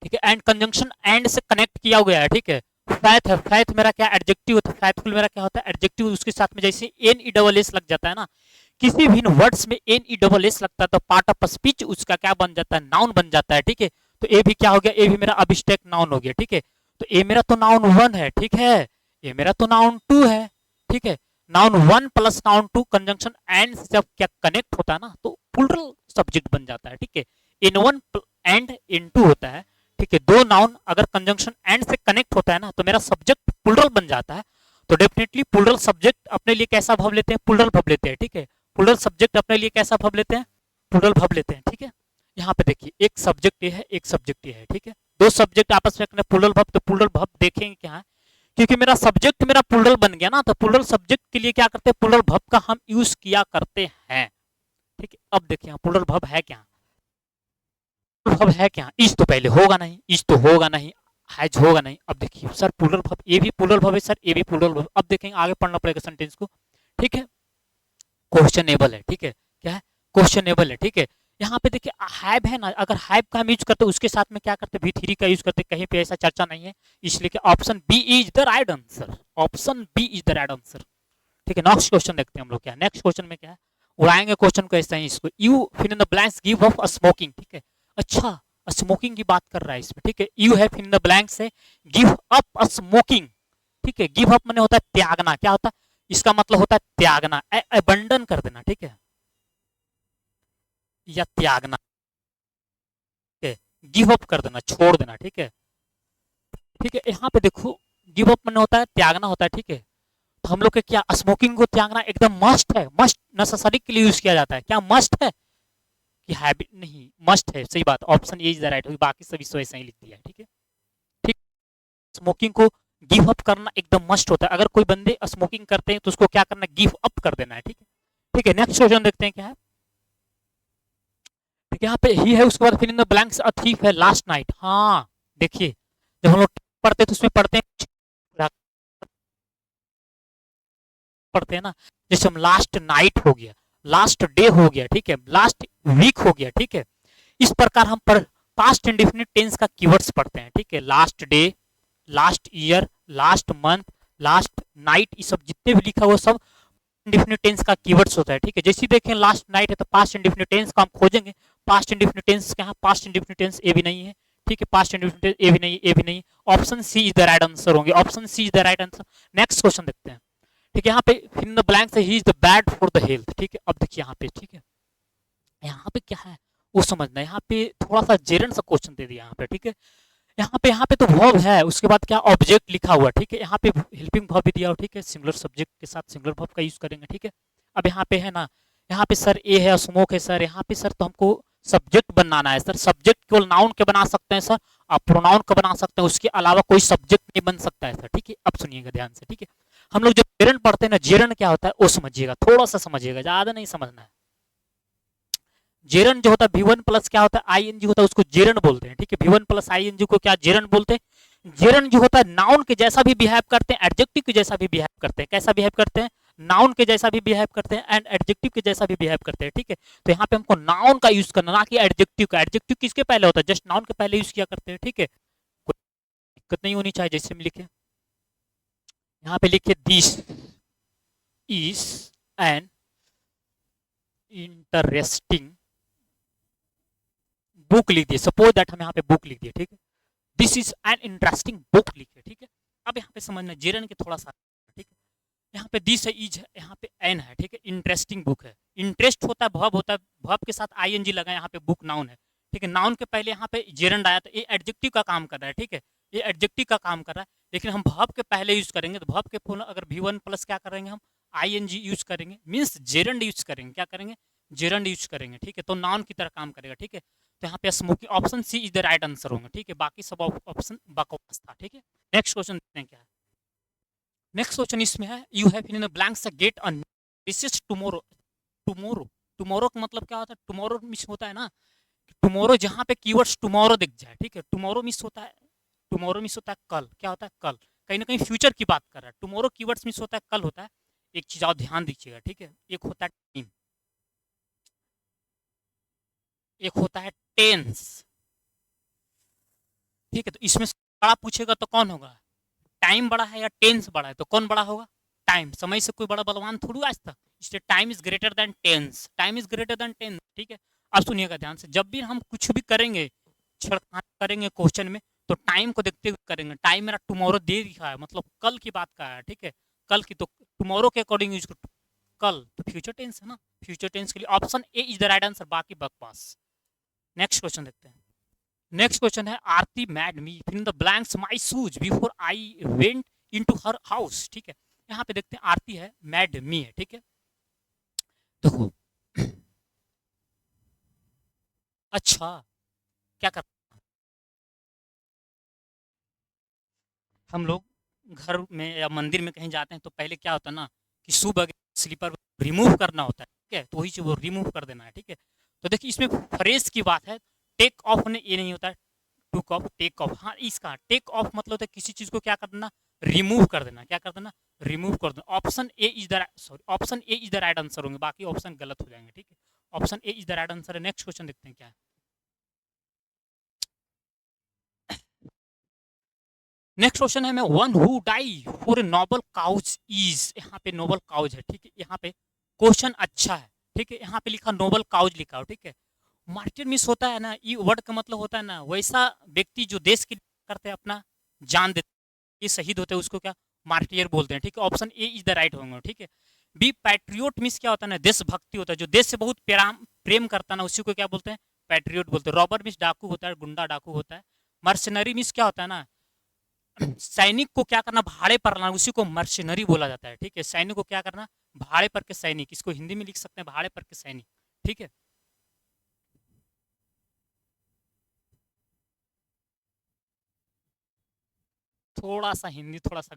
ठीक है, एंड कंजंक्शन एंड से कनेक्ट किया गया है। ठीक है, फैथ है, फैथ मेरा क्या एडजेक्टिव होता है, फैथफुल मेरा क्या होता है एडजेक्टिव, उसके साथ में जैसे एन ई डबल एस लग जाता है ना, किसी भी वर्ड्स में एन ई डबल एस लगता है तो पार्ट ऑफ स्पीच उसका क्या बन जाता है नाउन बन जाता है। ठीक है, तो ए भी क्या हो गया, ए भी मेरा अब्स्ट्रैक्ट नाउन हो गया। ठीक है, तो ए मेरा तो नाउन 1 है। ठीक है, ए मेरा तो नाउन 2 है। ठीक है, noun 1 plus noun 2 conjunction and जब क्या कनेक्ट होता है ना तो प्लूरल सब्जेक्ट बन जाता है। ठीक है, इन 1 एंड इन 2 होता है। ठीक है, दो नाउन अगर कंजंक्शन एंड से कनेक्ट होता है ना तो मेरा सब्जेक्ट प्लूरल बन जाता है। तो डेफिनेटली प्लूरल सब्जेक्ट अपने लिए कैसा भाव लेते हैं प्लूरल भाव लेते हैं। ठीक है, प्लूरल सब्जेक्ट अपने लिए कैसा भाव लेते हैं प्लूरल भाव लेते हैं। ठीक है, यहाँ पे देखिए एक सब्जेक्ट ये है एक सब्जेक्ट ये है। ठीक है, दो सब्जेक्ट आपस में प्लूरल भाव, तो प्लूरल भाव देखेंगे क्या है, क्योंकि मेरा सब्जेक्ट मेरा प्लूरल बन गया ना, तो प्लूरल सब्जेक्ट के लिए क्या करते हैं प्लूरल भाव का हम यूज किया करते हैं। ठीक है, अब देखिए प्लूरल भाव है क्या, भाव है क्या, इज तो पहले होगा नहीं, इज तो होगा नहीं, हैज होगा नहीं। अब देखिए सर प्लूरल भाव, ये भी प्लूरल भाव है सर, ये भी प्लूरल भाव। अब देखेंगे आगे पढ़ना पड़ेगा सेंटेंस को। ठीक है, क्वेश्चनेबल है। ठीक है, क्या है क्वेश्चनेबल है। ठीक है, यहाँ पे देखिए हैव है ना, अगर हैव का हम यूज करते उसके साथ में क्या करते V3 का यूज करते, कहीं पे ऐसा चर्चा नहीं है, इसलिए कि option B is the right answer, option B is the right answer. ठीक है, नेक्स्ट क्वेश्चन देखते हैं हम लोग क्या नेक्स्ट क्वेश्चन में क्या है, उड़ाएंगे क्वेश्चन को ऐसा ही इसको, you fill in the blanks give up smoking. ठीक है, अच्छा स्मोकिंग की बात कर रहा है इसमें। ठीक है, यू है फिल इन द ब्लैंक्स है गिव अप स्मोकिंग। ठीक है, गिव अप माने होता है त्यागना, क्या होता है इसका मतलब होता है त्यागना, अबंडन कर देना। ठीक है, या त्यागना, गिव अप कर देना छोड़ देना। ठीक है, ठीक है, यहाँ पे देखो गिव अप माने होता है त्यागना होता है। ठीक है, तो हम लोग के क्या स्मोकिंग को त्यागना एकदम मस्ट है, मस्ट नेसेसरी के लिए यूज किया जाता है, क्या मस्ट है कि हैबिट नहीं, मस्ट है। सही बात, option A is the right, बाकी सभी सो ऐसा ही लिख दिया है। ठीक है, ठीक, स्मोकिंग को गिव अप करना एकदम मस्ट होता है, अगर कोई बंदे स्मोकिंग करते हैं तो उसको क्या करना गिव अप कर देना है। ठीक है, ठीक है, नेक्स्ट क्वेश्चन देखते हैं क्या है। ठीक है, यहाँ पे ही है, उसके बाद फिर in the blanks a thief है लास्ट नाइट। हाँ देखिए जब हम लोग पढ़ते हैं तो उसमें पढ़ते हैं ना, जैसे हम लास्ट नाइट हो गया, लास्ट डे हो गया, ठीक है, लास्ट वीक हो गया। ठीक है, इस प्रकार हम पास्ट इंडेफिनिट टेंस का कीवर्ड्स पढ़ते हैं। ठीक है, last day, last year, last month, last night, ये सब जितने भी लिखा हुआ सब इंडेफिनिट टेंस का कीवर्ड्स होता है। ठीक है, जैसे देखें लास्ट नाइट है तो पास्ट इंडेफिनिट टेंस का हम खोजेंगे, पास्ट इंडेफिनिट टेंस क्या है, पास्ट इंडेफिनिट टेंस ए भी नहीं है। ठीक है, पास्ट इंडेफिनिट ए भी नहीं, ए भी नहीं, option C is the right answer होंगे, option C is the right answer. Next question देखते हैं। ठीक है, यहाँ पे इन द ब्लैंक से he is the bad for the health. ठीक है, अब देखिए यहाँ पे, ठीक है, यहाँ पे क्या है वो समझना है, यहाँ पे थोड़ा सा जेरन सा क्वेश्चन दे दिया यहाँ पे। ठीक है, यहाँ पे तो वर्ब है, उसके बाद क्या ऑब्जेक्ट लिखा हुआ। ठीक है, यहाँ पे हेल्पिंग वर्ब भी दिया हो। ठीक है, सिंगुलर सब्जेक्ट के साथ सिंगुलर वर्ब का यूज करेंगे। ठीक है, अब यहाँ पे है ना, यहाँ पे सर ए है, स्मोक है सर, यहाँ पे सर तो हमको सब्जेक्ट बनाना है सर, सब्जेक्ट केवल नाउन के बना सकते हैं सर, आप प्रोनाउन का बना सकते हैं, उसके अलावा कोई सब्जेक्ट नहीं बन सकता है सर। ठीक है, अब सुनिएगा ध्यान से। ठीक है, हम लोग जब जेरन पढ़ते हैं ना, जेरन क्या होता है वो समझिएगा, थोड़ा सा समझिएगा, ज्यादा नहीं समझना है। जेरन जो होता है V1 प्लस क्या होता है आईएनजी होता है, उसको जेरन बोलते हैं, ठीक है। V1 प्लस आईएनजी को क्या जेरन बोलते हैं। जेरन जो होता है नाउन के जैसा भी बिहेव करते हैं, एडजेक्टिव के जैसा भी बिहेव करते हैं। कैसा बिहेव करते हैं, नाउन के जैसा भी बिहेव करते हैं एंड एडजेक्टिव के जैसा भी बिहेव करते हैं, ठीक है। तो यहाँ पे हमको नाउन का यूज करना, ना कि एडजेक्टिव का। एडजेक्टिव किसके पहले होता है, जस्ट नाउन के पहले यूज किया करते हैं, ठीक है। कोई दिक्कत नहीं होनी चाहिए। जैसे में लिखे, यहाँ पे लिखिए this is an interesting book लिख दिए, सपोज दैट हम यहाँ पे बुक लिख दिए, ठीक है। This is an interesting book लिखे, ठीक है। अब यहाँ पे समझना जेरन के थोड़ा सा, ठीक है। यहाँ पे दिस है, इज है, यहाँ पे एन है, ठीक है। इंटरेस्टिंग बुक है, इंटरेस्ट होता है वर्ब होता है, वर्ब के साथ आईएनजी लगा, यहाँ पे बुक नाउन है, ठीक है। नाउन के पहले यहाँ पे जेरन आया, तो ये एडजेक्टिव का काम कर रहा है, ठीक है। ये एडजेक्टिव का काम कर रहा है, लेकिन हम वर्ब के पहले यूज करेंगे, तो वर्ब के पूर्ण अगर V1 प्लस क्या करेंगे हम आईएनजी यूज करेंगे, मीन्स जेरंड यूज करेंगे, क्या करेंगे जेरंड यूज करेंगे, ठीक है। तो नाउन की तरह काम करेगा, ठीक है। तो यहाँ पे smoky option C is the right answer होंगे, ठीक है। बाकी सब ऑप्शन बकवास था, ठीक है। नेक्स्ट क्वेश्चन देखते हैं क्या है। नेक्स्ट क्वेश्चन इसमें है, यू हैव इन ब्लैंक से get a this tomorrow. Tomorrow, tomorrow का मतलब क्या होता है, टुमारो मिस होता है ना, टुमारो जहाँ पे कीवर्ड्स टुमारो दिख जाए, ठीक है। टुमारो मिस होता है, टुमारो मिस होता है कल, क्या होता है कल, कहीं ना कहीं फ्यूचर की बात कर रहा है। टुमारो कीवर्ड्स मिस होता है कल होता है। एक चीज और ध्यान दीजिएगा, ठीक है। एक होता है टाइम, एक होता है टेंस, ठीक है। तो इसमें से बड़ा पूछेगा तो कौन होगा, टाइम बड़ा है या टेंस बड़ा है, तो कौन बड़ा होगा, टाइम। समय से कोई बड़ा बलवान थोड़ी आज तक, इसलिए time is greater than tense, time is greater than tense, ठीक है। अब सुनिएगा ध्यान से, जब भी हम कुछ भी करेंगे, छेड़खानी करेंगे क्वेश्चन में, तो टाइम को देखते हुए करेंगे। टाइम मेरा टुमारो दे दिखा है, मतलब कल की बात का है, ठीक है। कल की, तो टुमारो के अकॉर्डिंग यूज करो, कल तो फ्यूचर टेंस है ना, फ्यूचर टेंस के लिए option A is the right answer, बाकी बकवास। नेक्स्ट क्वेश्चन देखते हैं। नेक्स्ट क्वेश्चन है, Aarti made me fill in the blanks my shoes before I went into her house, ठीक है। यहाँ पे देखते हैं, आरती है, मैड मी है, ठीक है। देखो अच्छा, क्या कर, हम लोग घर में या मंदिर में कहीं जाते हैं तो पहले क्या होता है ना, कि शू वगैरह स्लीपर रिमूव करना होता है, ठीक है। तो वही चीज वो रिमूव कर देना है, ठीक है। तो देखिए इसमें फ्रेज की बात है, टेक ऑफ ने ये नहीं होता है, टुक ऑफ, टेक ऑफ, हाँ इसका टेक ऑफ मतलब होता है किसी चीज को क्या कर देना, रिमूव कर देना, क्या कर देना, रिमूव कर देना। Option A is the, sorry, option A is the right answer होंगे, बाकी ऑप्शन गलत हो जाएंगे, ठीक है। Option A is the right answer है। नेक्स्ट क्वेश्चन देखते हैं क्या है। नेक्स्ट क्वेश्चन है, men one who die for a noble cause is, यहाँ पे नोबल काउज है, ठीक है। यहाँ पे क्वेश्चन अच्छा है, ठीक है। यहाँ पे लिखा नोबल काउज लिखा हो, ठीक है। मार्टिर मिस होता है ना, ये वर्ड का मतलब होता है ना, वैसा व्यक्ति जो देश के लिए करते हैं अपना जान देते, ये शहीद होते हैं, उसको क्या मार्टियर बोलते हैं, ठीक है। Option A is the right होंगे, ठीक है। बी पैट्रियोट मिस क्या होता है ना, देशभक्ति होता है, जो देश से बहुत प्रेम करता है ना, उसी को क्या बोलते हैं, पैट्रियोट बोलते हैं। रॉबर मिस डाकू होता है, गुंडा डाकू होता है। मर्सनरी मिस क्या होता है ना, सैनिक को क्या करना, भाड़े पर लाना, उसी को मर्सनरी बोला जाता है, ठीक है। सैनिक को क्या करना, भाड़े पर के सैनिक, इसको हिंदी में लिख सकते हैं भाड़े पर के सैनिक, ठीक है। थोड़ा सा हिंदी, थोड़ा सा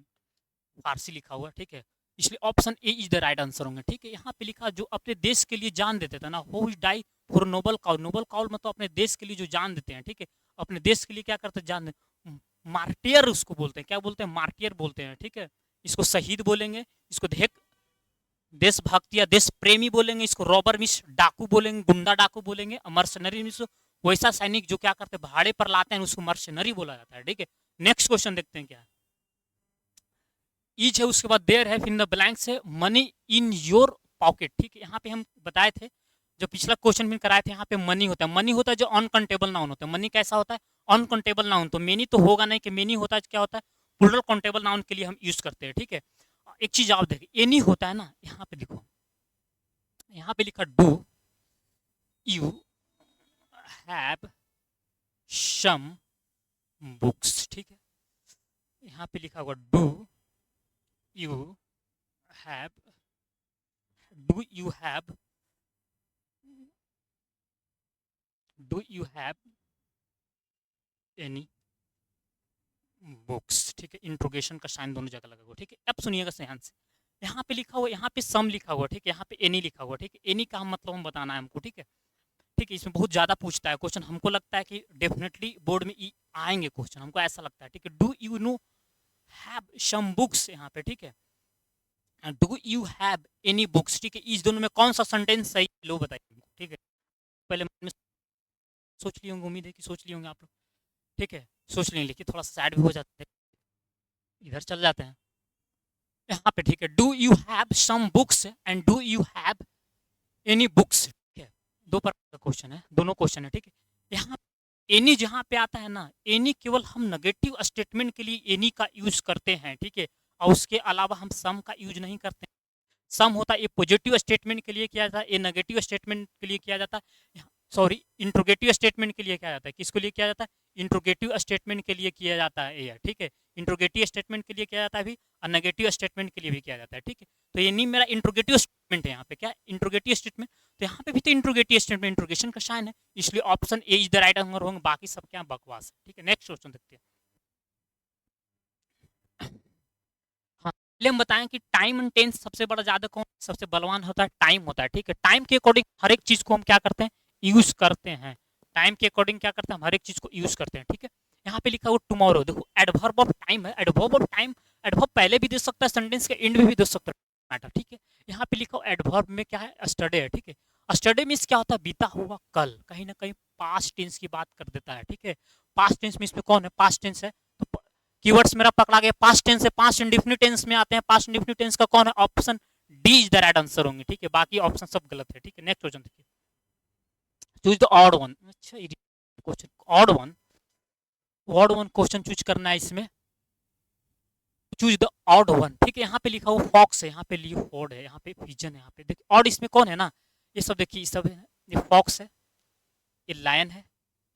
फारसी लिखा हुआ, ठीक है। इसलिए option A is the right answer होंगे, ठीक है। यहाँ पे लिखा जो अपने देश के लिए जान देते थे ना, who die for noble cause, noble cause मतलब अपने देश के लिए जो जान देते हैं, ठीक है। अपने देश के लिए क्या करते हैं, जान दे, मार्टियर उसको बोलते हैं, क्या बोलते हैं, मार्टियर बोलते हैं, ठीक है। इसको शहीद बोलेंगे, इसको देशभक्ति या देश प्रेमी बोलेंगे, इसको रॉबर मिस डाकू बोलेंगे, गुंडा डाकू बोलेंगे। मर्सनरी मिस वैसा सैनिक जो क्या करते हैं, भाड़े पर लाते हैं, उसको मर्सनरी बोला जाता है, ठीक है। नेक्स्ट क्वेश्चन देखते हैं क्या है। ईच है, उसके बाद देयर है, इन द ब्लैंक्स है, मनी इन योर पॉकेट, ठीक है। यहाँ पे हम बताए थे, जो पिछला क्वेश्चन भी कराए थे, यहाँ पे मनी होता है, मनी होता है जो अनकाउंटेबल नाउन होता है। मनी कैसा होता है, अनकाउंटेबल नाउन, तो मेनी तो होगा नहीं, कि मेनी होता है क्या होता है, प्लूरल काउंटेबल नाउन के लिए हम यूज करते हैं, ठीक है। एक चीज आप देखिए, एनी होता है ना, यहाँ पे देखो, यहाँ पे लिखा do you have some books, ठीक है। यहाँ पे लिखा हुआ do you have, do you have, do you have any books, ठीक है, इंट्रोगेशन का साइन दोनों जगह लगा हुआ, ठीक है। अब सुनिएगा ध्यान से, यहाँ पे लिखा हुआ, यहाँ पे सम लिखा हुआ, ठीक है, यहाँ पे एनी लिखा हुआ, ठीक है। एनी का हम मतलब हम बताना है हमको, ठीक है। ठीक है, इसमें बहुत ज़्यादा पूछता है क्वेश्चन, हमको लगता है कि डेफिनेटली बोर्ड में आएंगे क्वेश्चन, हमको ऐसा लगता है, ठीक है। Do you no have some books, यहाँ पे, ठीक है। Do you have any books, ठीक है। इस दोनों में कौन सा सेंटेंस सही, लो बताइए, ठीक है। पहले मन में सोच लिए होंगे, उम्मीद है कि सोच लिए होंगे आप लोग, ठीक है। सोच लेंगे, लेकिन थोड़ा सा सैड भी हो जाते हैं, इधर चल जाते हैं यहाँ पे, ठीक है। Do you have some books and do you have any books, ठीक है। दो प्रकार का क्वेश्चन है, दोनों क्वेश्चन है, ठीक है। यहाँ एनी जहाँ पे आता है ना, एनी केवल हम नेगेटिव स्टेटमेंट के लिए एनी का यूज करते हैं, ठीक है। और उसके अलावा हम सम का यूज नहीं करते। सम होता है ये पॉजिटिव स्टेटमेंट के लिए किया जाता है, ये नेगेटिव स्टेटमेंट के लिए किया जाता है, सॉरी इंट्रोगेटिव स्टेटमेंट के लिए किया जाता है। किसके लिए किया जाता है? इंट्रोगेटिव स्टेटमेंट के लिए किया जाता है ये, ठीक है। इंट्रोगेटिव स्टेटमेंट के लिए किया जाता है भी, और नेगेटिव स्टेटमेंट के लिए भी किया जाता है, ठीक है। तो ये नहीं, मेरा इंट्रोगेटिव स्टेटमेंट है यहाँ पे, क्या इंट्रोगेटिव स्टेटमेंट, तो यहाँ पे भी तो इंट्रोगेटिव स्टेटमेंट, इंट्रोगेशन का साइन है, इसलिए option A is the right answer होंगे, बाकी सब क्या बकवास है, ठीक है। नेक्स्ट क्वेश्चन देखते हैं। हाँ, पहले हम बताएं कि टाइम एंड टेंस सबसे बड़ा ज्यादा कौन सबसे बलवान होता है? टाइम होता है, ठीक है। टाइम के अकॉर्डिंग हर एक चीज को हम क्या करते हैं? यूज करते हैं। टाइम के अकॉर्डिंग क्या करते हैं? हम हर एक चीज को यूज करते हैं, ठीक है। यहाँ पे लिखा हुआ टुमारो, देखो एडवर्ब ऑफ टाइम है, एडवर्ब ऑफ टाइम, एडवर्ब पहले भी दे सकता है, सेंटेंस के एंड में भी दे सकता है, मैटर, ठीक है। यहाँ पे लिखा हुआ एडवर्ब में क्या है? स्टडे है, ठीक है। स्टडे मीन्स क्या होता है? बीता हुआ कल, कहीं ना कहीं पास्ट टेंस की बात कर देता है, ठीक है। पास्ट टेंस में इसमें कौन है? पास्ट टेंस है, तो कीवर्ड्स मेरा पकड़ा गया, पास्ट टेंस है, पास्ट इंडेफिनिट टेंस में आते हैं, पास्ट इंडेफिनिट टेंस का कौन है? Option D is the right answer होंगे, ठीक है। बाकी ऑप्शन सब गलत है, ठीक है। नेक्स्ट क्वेश्चन देखिए, चूज द ऑड वन। अच्छा, question odd one question choose करना है इसमें, चूज द ऑड वन, ठीक है। यहाँ पे लिखा हुआ फॉक्स है, यहाँ पे लियोफोर्ड है, यहाँ पे पिजन है, यहाँ पे देखिए ऑड इसमें कौन है ना, ये सब देखिए, ये सब है, ये फॉक्स है, ये लायन है,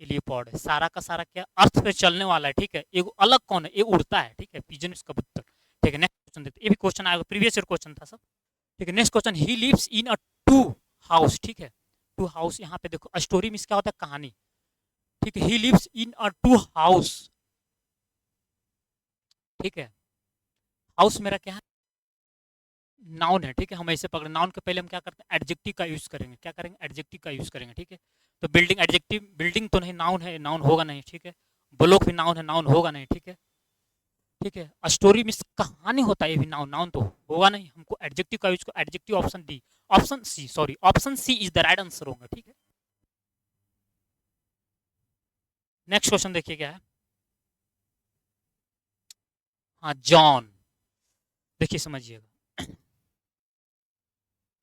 ये लियोपॉर्ड है, सारा का सारा क्या अर्थ पे चलने वाला है, ठीक है। एक अलग कौन है? ये उड़ता है, ठीक है, पिजन इसका कबूतर, ठीक है। नेक्स्ट क्वेश्चन देखते हैं, ये भी क्वेश्चन आएगा, प्रीवियस ईयर क्वेश्चन था सब, ठीक है। Next question, he lives in a two house, ठीक है। टू हाउस, यहाँ पे देखो स्टोरी में क्या होता है? कहानी, ठीक है। He lives in a two house, ठीक है। हाउस मेरा क्या है? नाउन है, ठीक है। हम ऐसे पकड़े, नाउन के पहले हम क्या करते हैं? एडजेक्टिव का यूज करेंगे, क्या करेंगे? एडजेक्टिव का यूज करेंगे, ठीक है। तो बिल्डिंग एडजेक्टिव, बिल्डिंग तो नहीं, नाउन है, नाउन होगा नहीं, ठीक है। ब्लॉक भी नाउन है, नाउन होगा नहीं, ठीक है, ठीक है। स्टोरी में कहानी होता है, ये भी नाउन, नाउन तो होगा नहीं, हमको एडजेक्टिव का use, adjective option D, option C, sorry option C is the right answer होगा, ठीक है। नेक्स्ट क्वेश्चन देखिए क्या है, हाँ जॉन, देखिए समझिएगा,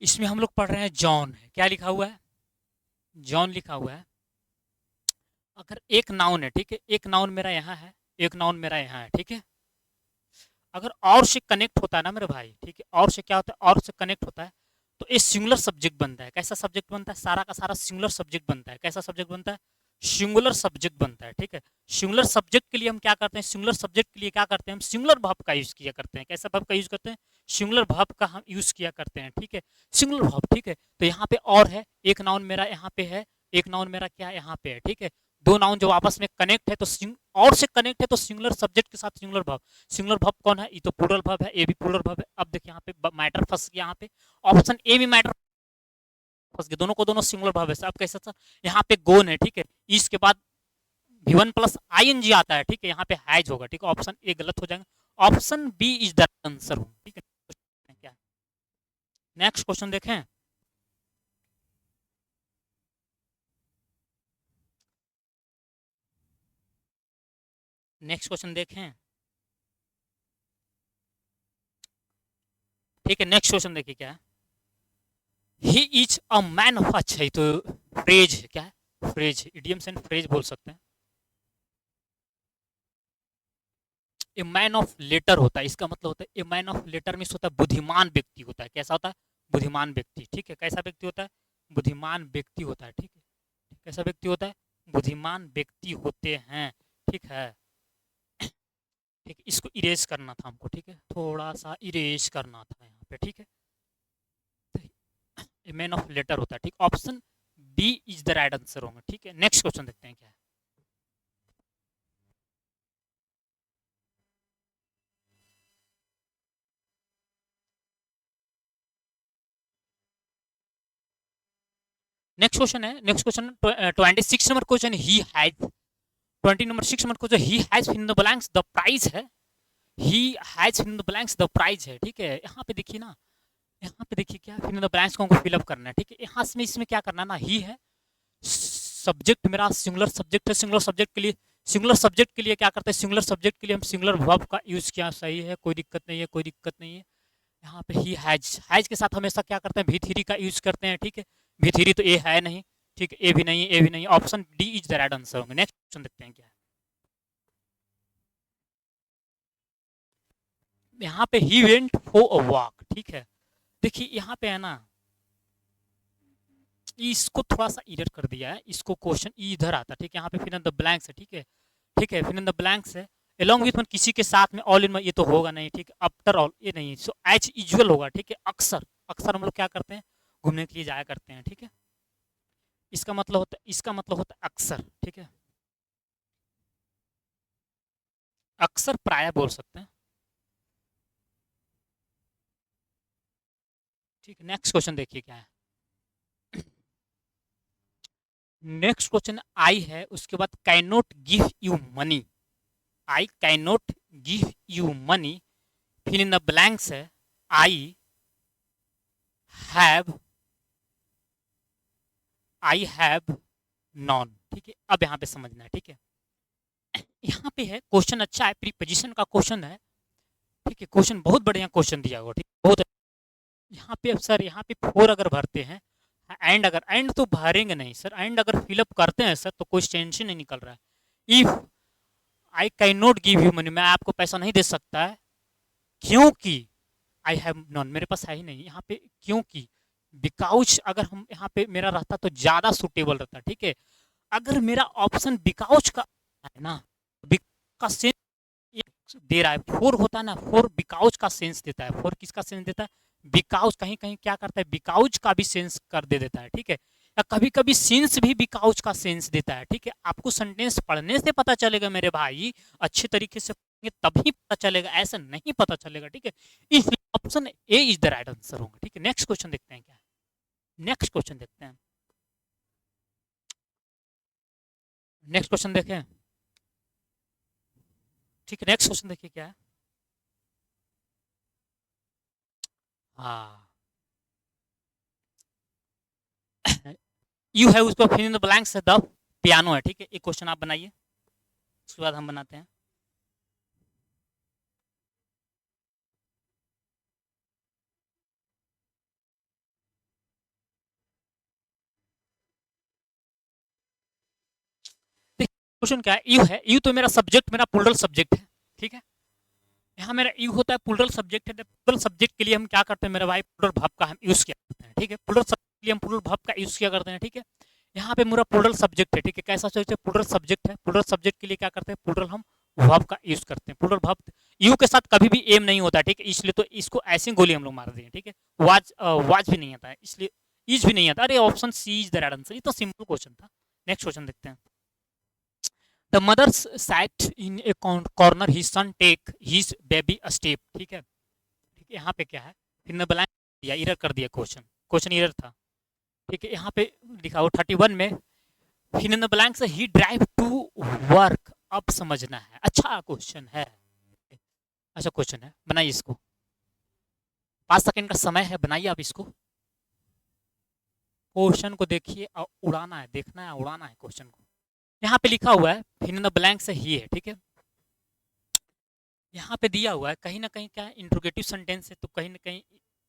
इसमें हम लोग पढ़ रहे हैं जॉन है, क्या लिखा हुआ है? जॉन लिखा हुआ है। अगर एक नाउन है, ठीक है, एक नाउन मेरा यहाँ है, एक नाउन मेरा यहाँ है, ठीक है। अगर और से कनेक्ट होता है ना मेरे भाई, ठीक है, और से क्या होता है? और से कनेक्ट होता है, तो ये सिंगुलर सब्जेक्ट बनता है। कैसा सब्जेक्ट बनता है? सारा का सारा सिंगुलर सब्जेक्ट बनता है। कैसा सब्जेक्ट बनता है? सिंगुलर सब्जेक्ट बनता है, ठीक है। सिंगुलर सब्जेक्ट के लिए हम क्या करते हैं? सिंगुलर सब्जेक्ट के लिए क्या करते हैं? हम सिंगुलर वर्ब का यूज किया करते हैं। कैसा वर्ब का यूज करते हैं? सिंगुलर वर्ब का हम यूज किया करते हैं, ठीक है। सिंगुलर वर्ब, ठीक है। तो यहाँ पे और है, एक नाउन मेरा यहाँ पे है, एक नाउन मेरा क्या यहाँ पे है, ठीक है। दो नाउन जो आपस में कनेक्ट है, तो और से कनेक्ट है, तो सिंगुलर सब्जेक्ट के साथ सिंगुलर वर्ब। सिंगुलर वर्ब कौन है? ये तो प्लूरल वर्ब है, ये भी प्लूरल वर्ब है। अब देखिए यहाँ पे मैटर फंस गया, यहाँ पे ऑप्शन ए भी मैटर फंस गया, दोनों को दोनों सिंगुलर वर्ब है। अब कैसा था? यहाँ पे गोन है, ठीक है, इसके बाद V1 प्लस ING आता है, ठीक है, यहाँ पे हैज होगा, ठीक है। ऑप्शन ए गलत हो जाएगा, option B is the answer, ठीक है। क्या नेक्स्ट क्वेश्चन देखें, नेक्स्ट क्वेश्चन देखें, ठीक है। नेक्स्ट क्वेश्चन देखिए क्या है, he is a man of, अच्छा ही तो फ्रेज है, क्या है? फ्रेज, इडियम्स एंड फ्रेज बोल सकते हैं। ए मैन ऑफ लेटर होता है, इसका मतलब होता है a man of letter means होता है बुद्धिमान व्यक्ति होता है। कैसा होता है? बुद्धिमान व्यक्ति, ठीक है। कैसा व्यक्ति होता है? बुद्धिमान व्यक्ति होता है, ठीक है। कैसा व्यक्ति होता है? बुद्धिमान व्यक्ति होते हैं, ठीक है। ठीक है, इसको इरेज करना था हमको, ठीक है, थोड़ा सा इरेज करना था यहाँ पे, ठीक है। ए मैन ऑफ लेटर होता है, ठीक। Option B is the right answer होंगे, ठीक है। नेक्स्ट क्वेश्चन देखते हैं क्या है, next question 26 number question, he has 26 number question, he has fill in the blanks the prize है, he has fill in the blanks the prize है, ठीक है। यहाँ पे देखिए ना, यहाँ पे देखिए क्या फिल इन द ब्लैंक्स को हमको फिलअप करना है, ठीक है। यहाँ से इसमें क्या करना है ना, ही है, सब्जेक्ट मेरा सिंगुलर सब्जेक्ट है, सिंगुलर सब्जेक्ट के लिए क्या करते हैं, सिंगुलर सब्जेक्ट के लिए हम सिंगुलर वर्ब का यूज किया, सही है, कोई दिक्कत नहीं है, कोई दिक्कत नहीं है। यहाँ पे ही हैज के साथ हमेशा क्या करते हैं, भी थ्री का यूज करते हैं, ठीक है। भी थ्री तो ए है नहीं, ठीक है, ए भी नहीं है, ए भी नहीं, option D is the right answer होंगे। नेक्स्ट क्वेश्चन देखते हैं क्या है। यहाँ पे he went for a walk, ठीक है। देखिए यहाँ पे है ना, इसको थोड़ा सा इरर कर दिया है, इसको क्वेश्चन इधर आता है, ठीक है। यहाँ पे फिल इन द ब्लैंक्स है, ठीक है, ठीक है, फिल इन द ब्लैंक्स है, along with किसी के साथ में, ऑल इन, ये तो होगा नहीं, ठीक है, आफ्टर ऑल ये नहीं, सो एज यूजुअल होगा, ठीक है। अक्सर अक्सर हम लोग क्या करते हैं, घूमने के लिए जाया करते हैं, ठीक है। इसका मतलब होता है अक्सर, ठीक है, अक्सर प्राय बोल सकते हैं, ठीक है। नेक्स्ट क्वेश्चन देखिए क्या है। नेक्स्ट क्वेश्चन आई है, उसके बाद can not give you money, I can not give you money, fill in the blanks है, I have, I have none, ठीक है। अब यहाँ पे समझना है, ठीक है। यहाँ पे है क्वेश्चन अच्छा है, प्रीपोजिशन का क्वेश्चन है, ठीक है, क्वेश्चन बहुत बढ़िया क्वेश्चन दिया हुआ, ठीक है, बहुत। यहाँ पे अब सर, यहाँ पे फोर अगर भरते हैं, एंड अगर, एंड तो भरेंगे नहीं सर, एंड अगर फिलअप करते हैं सर तो कोई टेंशन नहीं निकल रहा है। If I can not give you money, मैं आपको पैसा नहीं दे सकता है, क्योंकि आई हैव नॉन, मेरे पास है ही नहीं। यहाँ पे क्योंकि, बिकाउज अगर हम यहाँ पे मेरा रहता तो ज्यादा सुटेबल रहता, ठीक है। अगर मेरा ऑप्शन बिकाउज का है ना, का सेंस दे रहा है, फोर होता है ना, फोर बिकाउज का सेंस देता है, फोर किसका सेंस देता है, बिकाउज, कहीं कहीं क्या करता है, बिकाउज का भी सेंस कर दे देता है, ठीक है। या कभी कभी सिंस भी बिकाउज का सेंस देता है, ठीक है। आपको सेंटेंस पढ़ने से पता चलेगा मेरे भाई, अच्छे तरीके से पढ़ेंगे तभी पता चलेगा, ऐसा नहीं पता चलेगा, ठीक है। इसलिए option A is the right answer होगा, ठीक है। नेक्स्ट क्वेश्चन देखते हैं क्या है, नेक्स्ट क्वेश्चन देखते हैं, नेक्स्ट क्वेश्चन देखें, ठीक है। नेक्स्ट क्वेश्चन देखिए क्या है, हाँ, यू है उसको fill in the blanks the piano है, ठीक है। एक क्वेश्चन आप बनाइए, उसके बाद हम बनाते हैं। क्वेश्चन क्या है, यू है, यू तो मेरा सब्जेक्ट, मेरा प्लूरल सब्जेक्ट है, ठीक है। यहाँ मेरा यू होता है, प्लूरल सब्जेक्ट है, प्लूरल सब्जेक्ट के लिए हम क्या करते हैं मेरे भाई, प्लूरल वर्ब का हम यूज किया करते हैं, ठीक है। प्लूरल सब्जेक्ट के लिए हम प्लूरल वर्ब का यूज किया करते हैं, ठीक है। यहाँ पे मेरा प्लूरल सब्जेक्ट है, ठीक है। कैसा सब्जेक्ट है, प्लूरल सब्जेक्ट है, प्लूरल सब्जेक्ट के लिए क्या करते हैं, प्लूरल हम वर्ब का यूज करते हैं, प्लूरल वर्ब यू के साथ कभी भी एम नहीं होता, ठीक है। इसलिए तो इसको ऐसी गोली हम लोग मार दिए, ठीक है। वाज वाज भी नहीं आता है, इसलिए इज भी नहीं आता, अरे option C is the right answer, ये तो सिंपल क्वेश्चन था। नेक्स्ट क्वेश्चन देखते हैं। The mother sat in a corner, his son take his baby a step, ठीक है, ठीक है। यहाँ पे क्या है, फिर ने ब्लैंक दिया, इरर कर दिया, क्वेश्चन क्वेश्चन इरर था, ठीक है। यहाँ पे लिखा हो 31 में, फिर इन द ब्लैंक से ही ड्राइव टू वर्क, अब समझना है, अच्छा क्वेश्चन है, अच्छा क्वेश्चन है, बनाइए इसको, 5 सेकंड का समय है, बनाइए आप इसको, क्वेश्चन को देखिए और उड़ाना है, देखना है, उड़ाना है क्वेश्चन को। यहाँ पे लिखा हुआ है फिर इन द ब्लैंक से ही है, ठीक है। यहाँ पे दिया हुआ है, कहीं ना कहीं क्या है, इंट्रोगेटिव सेंटेंस है, तो कहीं ना कहीं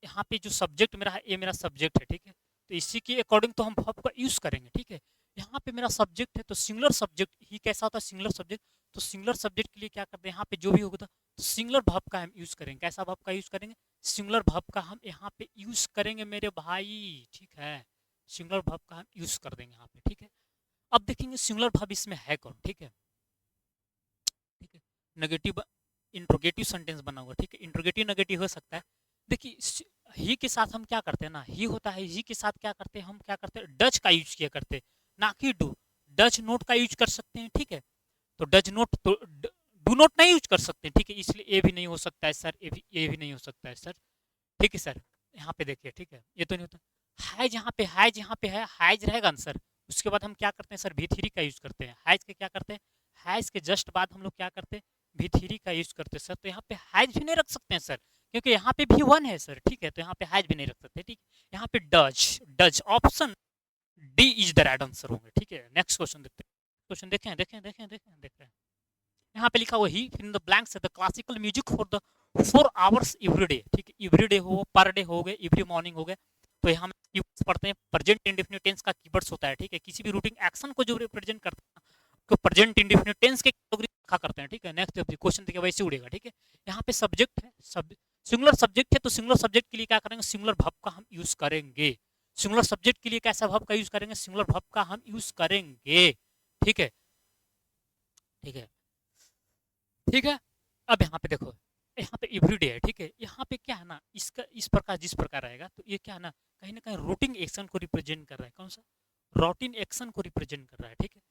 यहाँ पे जो सब्जेक्ट मेरा है, ये मेरा सब्जेक्ट है, ठीक है। तो इसी के अकॉर्डिंग तो हम वर्ब का यूज करेंगे, ठीक है। यहाँ पे मेरा सब्जेक्ट है, तो सिंगुलर सब्जेक्ट ही कैसा होता है, सिंगुलर सब्जेक्ट, तो सिंगुलर सब्जेक्ट के लिए क्या करते हैं, यहाँ पे जो भी होगा तो सिंगुलर वर्ब का हम यूज करेंगे, कैसा वर्ब का यूज करेंगे, सिंगुलर वर्ब का हम यहाँ पे यूज करेंगे मेरे भाई, ठीक है। सिंगुलर वर्ब का हम यूज कर देंगे यहाँ पे, ठीक है। अब देखेंगे सिंगुलर वर्ब इसमें है कौन, ठीक है, ठीक है। नेगेटिव इंट्रोगेटिव सेंटेंस बना हुआ, ठीक है, इंट्रोगेटिव नेगेटिव हो सकता है। देखिए ही के साथ हम क्या करते हैं ना, ही होता है, ही के साथ क्या करते हैं हम, क्या करते हैं, डच का यूज किया करते हैं, ना कि डू, डच नोट का यूज कर सकते हैं, ठीक है। तो डच नोट तो डू नोट नहीं यूज कर सकते, ठीक है, इसलिए ए भी नहीं हो सकता है सर, ए भी नहीं हो सकता है सर, ठीक है सर। यहाँ पे देखिए, ठीक है, ये तो नहीं होता। हैज यहाँ पे है, हैज रहेगा आंसर। उसके बाद हम क्या करते हैं सर, भी थ्री का यूज करते हैं। हैज के क्या करते हैं, हैज के जस्ट बाद हम लोग क्या करते हैं, भी थ्री का यूज करते हैं सर। तो यहाँ पे हैज भी नहीं रख सकते हैं सर, क्योंकि यहाँ पे भी वन है सर, ठीक है। तो यहाँ पे हैज भी नहीं रख सकते, ठीक। यहाँ पे does, does option D is the right answer होंगे, ठीक है। नेक्स्ट क्वेश्चन देखते हैं। क्वेश्चन देखें। यहाँ पे लिखा हुआ he in the blanks the classical music for the 4 hours every day, ठीक है। एवरी डे हो, पर डे हो गए, एवरी मॉर्निंग हो गए। तो यहाँ कीवर्ड्स पढ़ते हैं। प्रेजेंट इंडेफिनिट टेंस का कीवर्ड्स होता है, ठीक है। किसी भी रूटिंग एक्शन को जो रिप्रेजेंट करता है तो प्रेजेंट इंडेफिनिट टेंस के कैटेगरी रखा करते हैं, ठीक है। नेक्स्ट क्वेश्चन देखिए, वैसे उड़ेगा, ठीक है। यहाँ पे सब्जेक्ट है, सिंगुलर सब्जेक्ट है, तो सिंगुलर सब्जेक्ट के लिए क्या करेंगे, सिंगुलर वर्ब का हम यूज करेंगे। सिंगुलर सब्जेक्ट के लिए कैसा वर्ब का यूज करेंगे, सिंगुलर वर्ब का हम यूज करेंगे, ठीक है। ठीक है, ठीक है। अब यहाँ पे देखो, यहाँ पे एवरीडे है, ठीक है। यहाँ पे क्या है ना, इसका इस प्रकार जिस प्रकार रहेगा, तो ये क्या है ना कहीं रूटिंग एक्शन को रिप्रेजेंट कर रहा है। कौन सा, रूटिंग एक्शन को रिप्रेजेंट कर रहा है, ठीक है।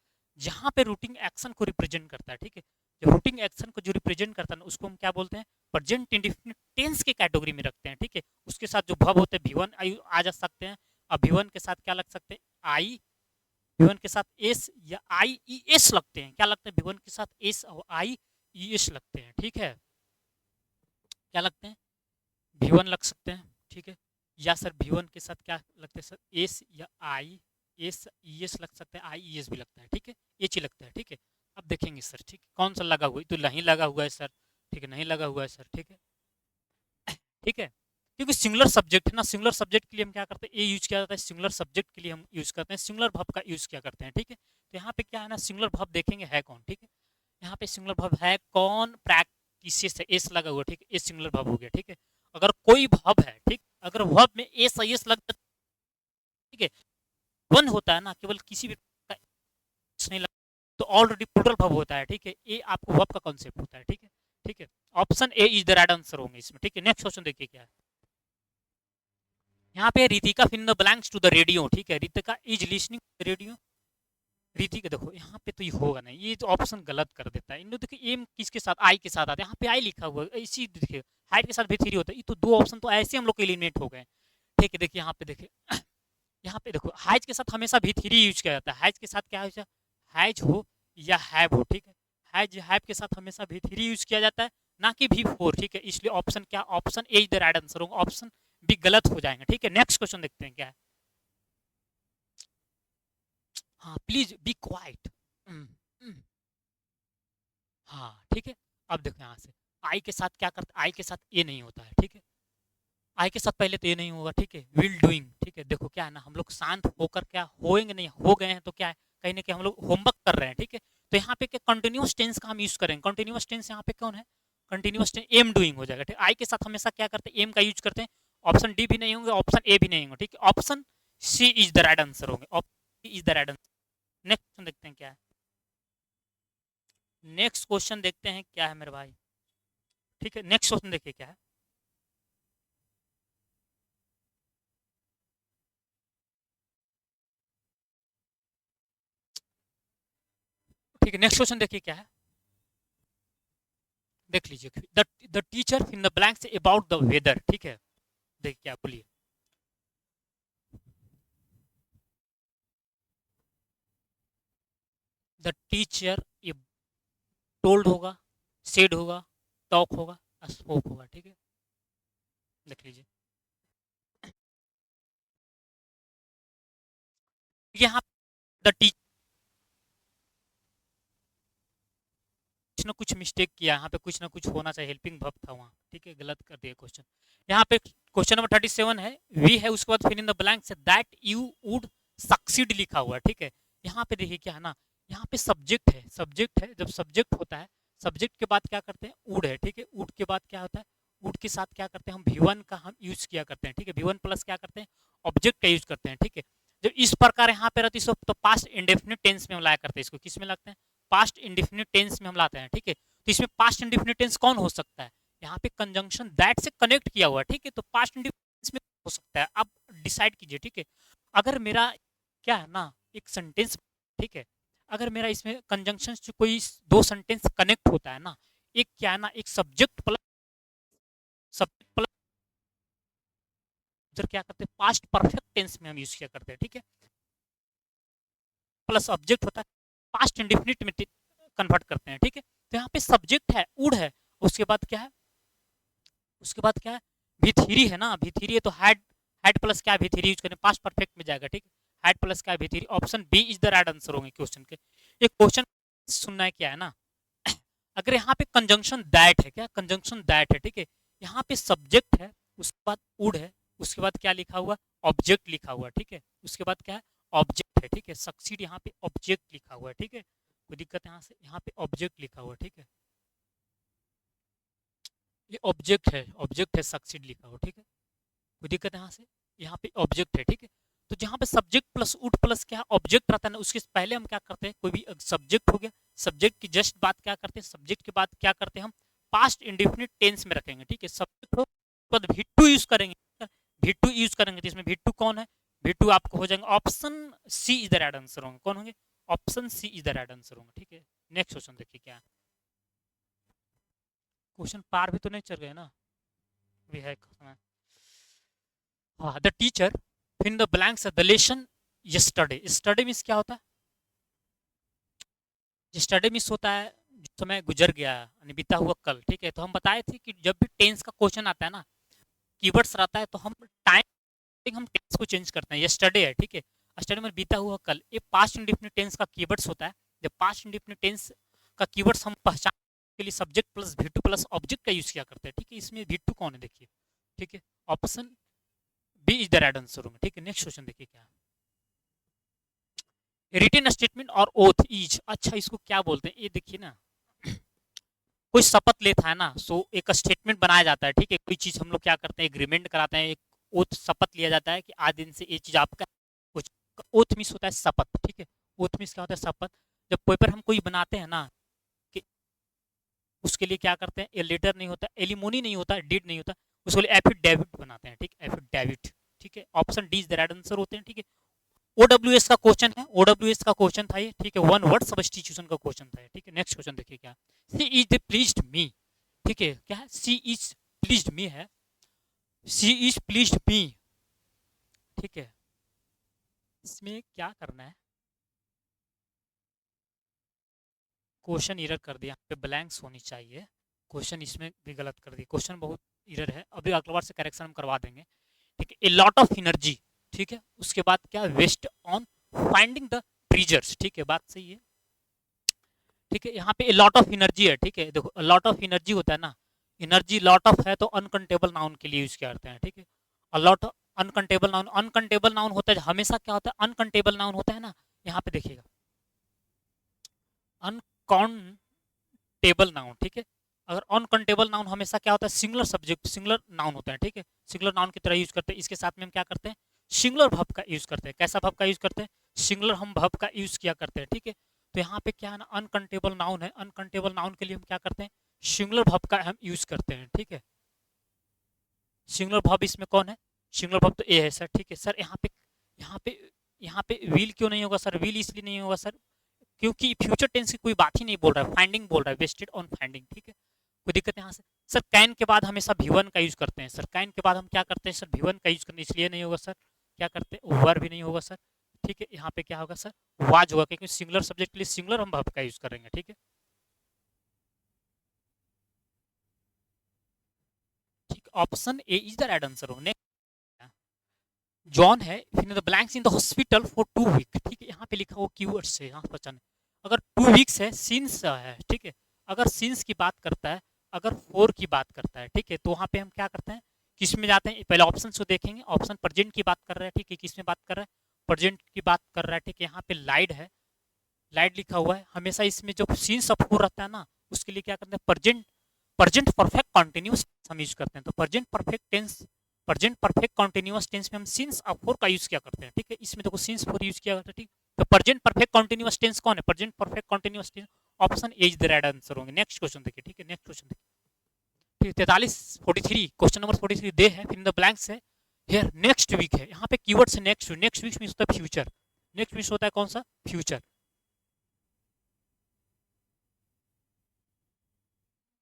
जहाँ पे रूटिंग एक्शन को रिप्रेजेंट करता है, ठीक है। जो रूटिंग एक्शन को जो रिप्रेजेंट करता है ना, उसको हम क्या बोलते हैं, प्रेजेंट इंडेफिनिट टेंस के कैटेगरी में रखते हैं, ठीक है। उसके साथ जो वर्ब होते हैं भी1 आ जा सकते हैं, अब भी1 के साथ क्या लग सकते हैं, आई, भी1 के साथ एस या आई ई एस लगते हैं। क्या लगते हैं, भी1 के साथ एस और आई ई एस लगते हैं, ठीक है। क्या लगते हैं, भी1 लग सकते हैं, ठीक है। या सर भी1 के साथ क्या लगते हैं सर, एस या आई एस ई एस लग सकता है, आई ई एस भी लगता है, ठीक है। एच ही लगता है, ठीक है। अब देखेंगे सर, ठीक है, कौन सा लगा हुआ है, तो नहीं लगा हुआ है सर, ठीक है, नहीं लगा हुआ है सर, ठीक है, ठीक है। क्योंकि सिंगुलर सब्जेक्ट है ना, सिंगुलर सब्जेक्ट के लिए हम क्या करते हैं, ए यूज किया जाता है। सिंगुलर सब्जेक्ट के लिए हम यूज करते हैं, सिंगुलर वर्ब का यूज किया करते हैं, ठीक है। तो यहाँ पे क्या है ना, सिंगुलर वर्ब देखेंगे है कौन, ठीक है। यहाँ पे सिंगुलर वर्ब है कौन, प्रैक्टिसेस है, एस लगा हुआ, ठीक है, एस सिंगुलर वर्ब हो गया, ठीक है। अगर कोई वर्ब है, ठीक, अगर वर्ब में एस आई एस लग, ठीक है, वन होता है ना, केवल किसी भी का एस नहीं लगा तो ऑलरेडी प्लूरल वर्ब होता है, ठीक है। ए आपको वर्ब का कॉन्सेप्ट होता है, ठीक है, ठीक है। Option A is the right answer होंगे इसमें, ठीक है। नेक्स्ट क्वेश्चन देखिए क्या है। यहाँ पे Ritika fill the blanks to the radio, ठीक है। Ritika is listening radio, Ritika देखो यहाँ पे तो ये होगा नहीं, ये तो ऑप्शन गलत कर देता है। इन देखिए एम किसके साथ, आई के साथ आता है, यहाँ पे आई लिखा हुआ है, इसी देखिए हाइट के साथ भी थ्री होता है। ये तो दो ऑप्शन तो ऐसे हम लोग के एलिमिनेट हो गए, ठीक है। देखिए यहाँ पे देखिए यहाँ पे देखो, हाइज के साथ हमेशा भी थ्री यूज किया जाता है। हाइज के साथ क्या हो, हाइज हो या हैव हो, ठीक है। हाइज हैव के साथ हमेशा भी थ्री यूज किया जाता है, ना कि भी फोर, ठीक है। इसलिए ऑप्शन क्या, option A is the right answer होगा, ऑप्शन बी गलत हो जाएंगे, ठीक है। नेक्स्ट क्वेश्चन देखते हैं क्या है। हाँ प्लीज बी क्वाइट, हाँ ठीक है। अब देखो यहाँ से आई के साथ क्या करते, आई के साथ ए नहीं होता है, ठीक है। आई के साथ पहले तो ये नहीं होगा, ठीक है। विल डूइंग, ठीक है। देखो क्या है ना, हम लोग शांत होकर क्या होएंगे नहीं, हो गए हैं तो क्या है, कहीं ना कहीं हम लोग होमवर्क कर रहे हैं, ठीक है। तो यहाँ पे क्या कंटिन्यूअस टेंस का हम यूज करेंगे। कंटिन्यूअस टेंस यहाँ पे कौन है, कंटिन्यूअस टेंस एम डूइंग हो जाएगा, ठीक। आई के साथ हमेशा क्या करते हैं, एम का यूज करते हैं। ऑप्शन डी भी नहीं होंगे, ऑप्शन ए भी नहीं होंगे, ठीक है। Option C is the right answer होंगे, option C is the right answer. Next question देखते हैं क्या है। नेक्स्ट क्वेश्चन देखते हैं क्या है मेरे भाई, ठीक है। नेक्स्ट क्वेश्चन देखिए क्या है, ठीक है। नेक्स्ट क्वेश्चन देखिए क्या है, देख लीजिए। The teacher in the blanks about the weather, ठीक है। देखिए क्या बोलिए, द टीचर ये टोल्ड होगा, सेड होगा, टॉक होगा, स्पोक होगा, ठीक है। देख लीजिए यहाँ द टीचर कुछ ना कुछ मिस्टेक किया, यहाँ पे कुछ ना कुछ होना चाहिए, हेल्पिंग वर्ब था वहाँ, ठीक है। गलत कर दिया क्वेश्चन। यहाँ पे क्वेश्चन नंबर 37 है, वी है, उसके बाद फिर in the blank say that you would succeed लिखा हुआ है, ठीक है। यहाँ पे देखिए क्या है ना, यहाँ पे सब्जेक्ट है, सब्जेक्ट है। जब सब्जेक्ट होता है, सब्जेक्ट के बाद क्या करते हैं, वुड है, ठीक है। वुड के बाद क्या होता है, वुड के साथ क्या करते हैं, हम भी1 का हम यूज किया करते हैं, ठीक है। भी1 प्लस क्या करते हैं, ऑब्जेक्ट का यूज करते हैं, ठीक है। जब इस प्रकार यहाँ पे रहती तो पास्ट इंडेफिनिट टेंस में हम लाया करते हैं इसको, किस में लगते हैं, पास्ट इंडिफिनिट टेंस में हम लाते हैं, ठीक है। तो इसमें पास्ट इंडिफिनिट टेंस कौन हो सकता है, यहाँ पे कंजंक्शन दैट से कनेक्ट किया हुआ है, ठीक है। तो पास्ट इंडिफिनिट में हो सकता है, आप डिसाइड कीजिए, ठीक है। अगर मेरा क्या है ना, एक सेंटेंस, ठीक है, अगर मेरा इसमें कंजंक्शन से कोई दो सेंटेंस कनेक्ट होता है ना, एक क्या है ना, एक subject plus, subject plus future क्या करते हैं, पास्ट परफेक्ट टेंस में हम यूज किया करते हैं, ठीक है। प्लस ऑब्जेक्ट होता है, पास्ट इंडेफिनिट में कन्वर्ट करते हैं, ठीक है। तो यहाँ पे सब्जेक्ट है, वुड है, उसके बाद क्या है, उसके बाद क्या है, भी है ना, भी है तो हैड, हैड प्लस क्या है, भी यूज करें, पास्ट परफेक्ट में जाएगा, ठीक है। हैड प्लस क्या है, भी। Option B is the right answer होंगे क्वेश्चन के। ये क्वेश्चन सुनना है क्या है ना, अगर यहाँ पे कंजंक्शन दैट है, क्या कंजंक्शन दैट है, ठीक है। यहाँ पे सब्जेक्ट है, उसके बाद वुड है, उसके बाद क्या लिखा हुआ, ऑब्जेक्ट लिखा हुआ, ठीक है। उसके बाद क्या है, ऑब्जेक्ट है, ठीक है। सक्सीड यहाँ पे ऑब्जेक्ट लिखा हुआ है, ठीक है। कोई दिक्कत यहाँ से, यहाँ पे ऑब्जेक्ट लिखा हुआ है, ठीक है। ये ऑब्जेक्ट है, सक्सीड लिखा हुआ, ठीक है। कोई दिक्कत यहाँ से, यहाँ पे ऑब्जेक्ट है, ठीक है। तो जहाँ पे सब्जेक्ट प्लस वुड प्लस क्या ऑब्जेक्ट रहता है ना, उसके पहले हम क्या करते हैं, कोई भी सब्जेक्ट हो गया, सब्जेक्ट की जस्ट बात क्या करते हैं, सब्जेक्ट के बाद क्या करते हैं हम, पास्ट इंडेफिनिट टेंस में रखेंगे, ठीक है। सब्जेक्ट हो बाद V2 यूज करेंगे, V2 यूज करेंगे, तो इसमें V2 कौन है, V2 आपको हो जाएंगे option C is the right answer होंगे, कौन होंगे, option C is the right answer होंगे, ठीक है। नेक्स्ट क्वेश्चन देखिए क्या है, क्वेश्चन पार भी तो नहीं चल गए ना, भी है समय। हाँ, द टीचर फिर the blanks the lesson yesterday, yesterday means क्या होता है, यस्टरडे मींस होता है जो समय गुजर गया यानी बीता हुआ कल, ठीक है। तो हम बताए थे कि जब भी टेंस का क्वेश्चन आता है ना, कीवर्ड्स रहता है, तो हम टाइम, हम टेंस को चेंज करते हैं, यस्टरडे है, ठीक है, यस्टरडे में बीता हुआ कल, ये पास्ट इंडेफिनिट टेंस का कीवर्ड्स होता है। जब पास्ट इंडेफिनिट टेंस का कीवर्ड्स हम पहचान के लिए subject plus V2 plus object का यूज किया करते हैं, ठीक है। इसमें V2 कौन है देखिए, ठीक है, option B is the right answer होंगे, ठीक है। नेक्स्ट क्वेश्चन देखिए क्या है, रिटन स्टेटमेंट और ओथ इज, अच्छा इसको क्या बोलते हैं, ये देखिए ना, कोई शपथ लेता है ना, सो एक स्टेटमेंट बनाया जाता है, ठीक है। कोई चीज हम लोग क्या करते हैं, एग्रीमेंट कराते हैं, एक ओथ शपथ लिया जाता है कि आज दिन से ये चीज आपका, कुछ ओथ मिस होता है शपथ, ठीक है। ओथ मिस क्या होता है, शपथ। जब पेपर हम कोई बनाते हैं ना, कि उसके लिए क्या करते हैं, ये लेटर नहीं होता, एलिमोनी नहीं होता, डीड नहीं होता, उसके लिए एफिडेविट बनाते हैं, ठीक है, एफिडेविट, ठीक है। Option D is the right answer होते हैं, ठीक है। ओडब्ल्यूएस का क्वेश्चन है, ओडब्ल्यूएस का क्वेश्चन था ये, ठीक है। वन वर्ड सब्स्टिट्यूशन का क्वेश्चन था, ठीक है। नेक्स्ट क्वेश्चन देखिए क्या, सी इज प्लीज्ड मी, ठीक है, क्या है, सी इज प्लीज्ड मी है, सी इज प्लीज्ड मी, ठीक है। इसमें क्या करना है, क्वेश्चन इरर कर दिया, यहाँ पे ब्लैंक्स होनी चाहिए, क्वेश्चन इसमें भी गलत कर दिया, क्वेश्चन बहुत इरर है, अभी अगली बार से करेक्शन हम करवा देंगे, ठीक है। ए लॉट ऑफ एनर्जी, ठीक है, उसके बाद क्या, waste on finding the treasures, ठीक है, बात सही है, ठीक है। यहाँ पे लॉट ऑफ एनर्जी है, ठीक है, देखो लॉट ऑफ एनर्जी होता है ना, एनर्जी लॉट ऑफ है तो अनकंटेबल नाउन के लिए यूज करते हैं, ठीक है। Lot uncountable noun, uncountable noun होता है हमेशा, क्या होता है, अनकंटेबल नाउन होता है ना, यहाँ पे देखिएगा अनकाउंटेबल नाउन, ठीक है। अगर अनकाउंटेबल नाउन हमेशा क्या होता है, सिंगुलर सब्जेक्ट, सिंगुलर नाउन होता है, ठीक है, सिंगुलर नाउन की तरह यूज करते हैं। इसके साथ में हम क्या करते हैं, सिंगुलर वर्ब का यूज करते हैं, कैसा वर्ब का यूज करते हैं, सिंगुलर हम वर्ब का यूज किया करते हैं, ठीक है। तो यहाँ पे क्या है ना, अनकाउंटेबल नाउन है, अनकाउंटेबल नाउन के लिए हम क्या करते हैं, सिंगुलर वर्ब का हम यूज करते हैं, ठीक है। सिंगुलर वर्ब इसमें कौन है, सिंगुलर वर्ब तो ए है सर, ठीक है सर। यहाँ पे यहाँ पे विल क्यों नहीं होगा सर, विल इसलिए नहीं होगा सर क्योंकि फ्यूचर टेंस की कोई बात ही नहीं बोल रहा है, फाइंडिंग बोल रहा है, वेस्टेड ऑन फाइंडिंग, ठीक है। कोई दिक्कत यहाँ से, सर कैन के बाद हमेशा V1 का यूज करते हैं, सर कैन के बाद हम क्या करते हैं सर, V1 का यूज करते हैं, इसलिए नहीं होगा सर, क्या करते हैं, वर भी नहीं होगा सर, ठीक है। यहाँ पे क्या होगा सर, वाज होगा, क्योंकि सिंगुलर सब्जेक्ट के लिए सिंगुलर हम वर्ब का यूज करेंगे, ठीक है, ठीक। Option A is the right answer होने, जॉन है fill the blanks in the hospital for 2 week, ठीक है। यहाँ पे लिखा हुआ कीवर्ड से यहाँ पहचाने, अगर 2 वीक्स है, सिंस है, ठीक है, अगर सिंस की बात करता है, अगर 4 की बात करता है, ठीक है, तो वहाँ पे हम क्या करते हैं, किस में जाते हैं, पहले ऑप्शन को देखेंगे, ऑप्शन प्रेजेंट की बात कर रहा है, ठीक है, किस में बात कर रहा है, प्रेजेंट की बात कर रहा है, ठीक है। यहाँ पे लाइड है, लाइड लिखा हुआ है, हमेशा इसमें जो सिंस ऑफ 4 रहता है ना, उसके लिए क्या करते हैं, प्रेजेंट, प्रेजेंट परफेक्ट कॉन्टिन्यूस हम यूज करते हैं, तो present perfect tense, present perfect continuous tense में हम सिंस ऑफ 4 का यूज किया करते हैं, ठीक है। इसमें देखो सिंस 4 यूज किया करते हैं, ठीक। तो प्रेजेंट परफेक्ट कॉन्टिन्यूअस टेंस कौन है, present perfect continuous tense, option A is the right answer होंगे। नेक्स्ट क्वेश्चन देखिए, ठीक है, नेक्स्ट क्वेश्चन देखिए, 43 क्वेश्चन नंबर 43 दे है, फिर द ब्लैंक्स है, हियर नेक्स्ट वीक है, यहाँ पे कीवर्ड से नेक्स्ट, नेक्स्ट वीक मींस होता है फ्यूचर, नेक्स्ट मींस होता है कौन सा, फ्यूचर,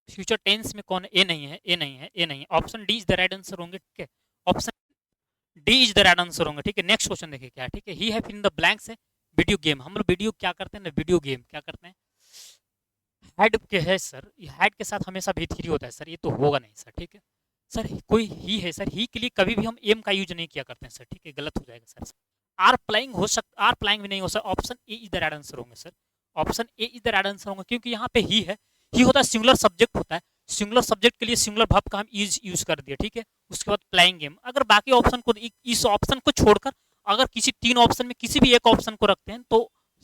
फ्यूचर टेंस में कौन है, ए नहीं है, ए नहीं है, ए नहीं है, option D is the right answer होंगे, ठीक है। Option D is the right answer होंगे। ठीक है, नेक्स्ट क्वेश्चन देखिए क्या है। ठीक है, ही है फिल इन द ब्लैंक्स है वीडियो गेम। हम लोग वीडियो क्या करते हैं ना, वीडियो गेम क्या करते हैं, हेड के है सर, हेड के साथ हमेशा भी थ्री होता है सर, ये तो होगा नहीं सर। ठीक है सर, कोई ही है सर, ही के लिए कभी भी हम एम का यूज नहीं किया करते हैं सर। ठीक है, गलत हो जाएगा सर। आर प्लाइंग हो सकता, आर प्लाइंग भी नहीं हो सकता, option A is the right answer होंगे sir. Option A is the right answer होंगे, क्योंकि यहाँ पे ही है, ही होता है सिंगुलर सब्जेक्ट होता है, सिंगुलर सब्जेक्ट के लिए सिंगुलर वर्ब का हम यूज कर दिया। ठीक है, उसके बाद प्लाइंग गेम। अगर बाकी ऑप्शन को, इस ऑप्शन को छोड़कर अगर किसी तीन ऑप्शन में किसी भी एक ऑप्शन को रखते हैं तो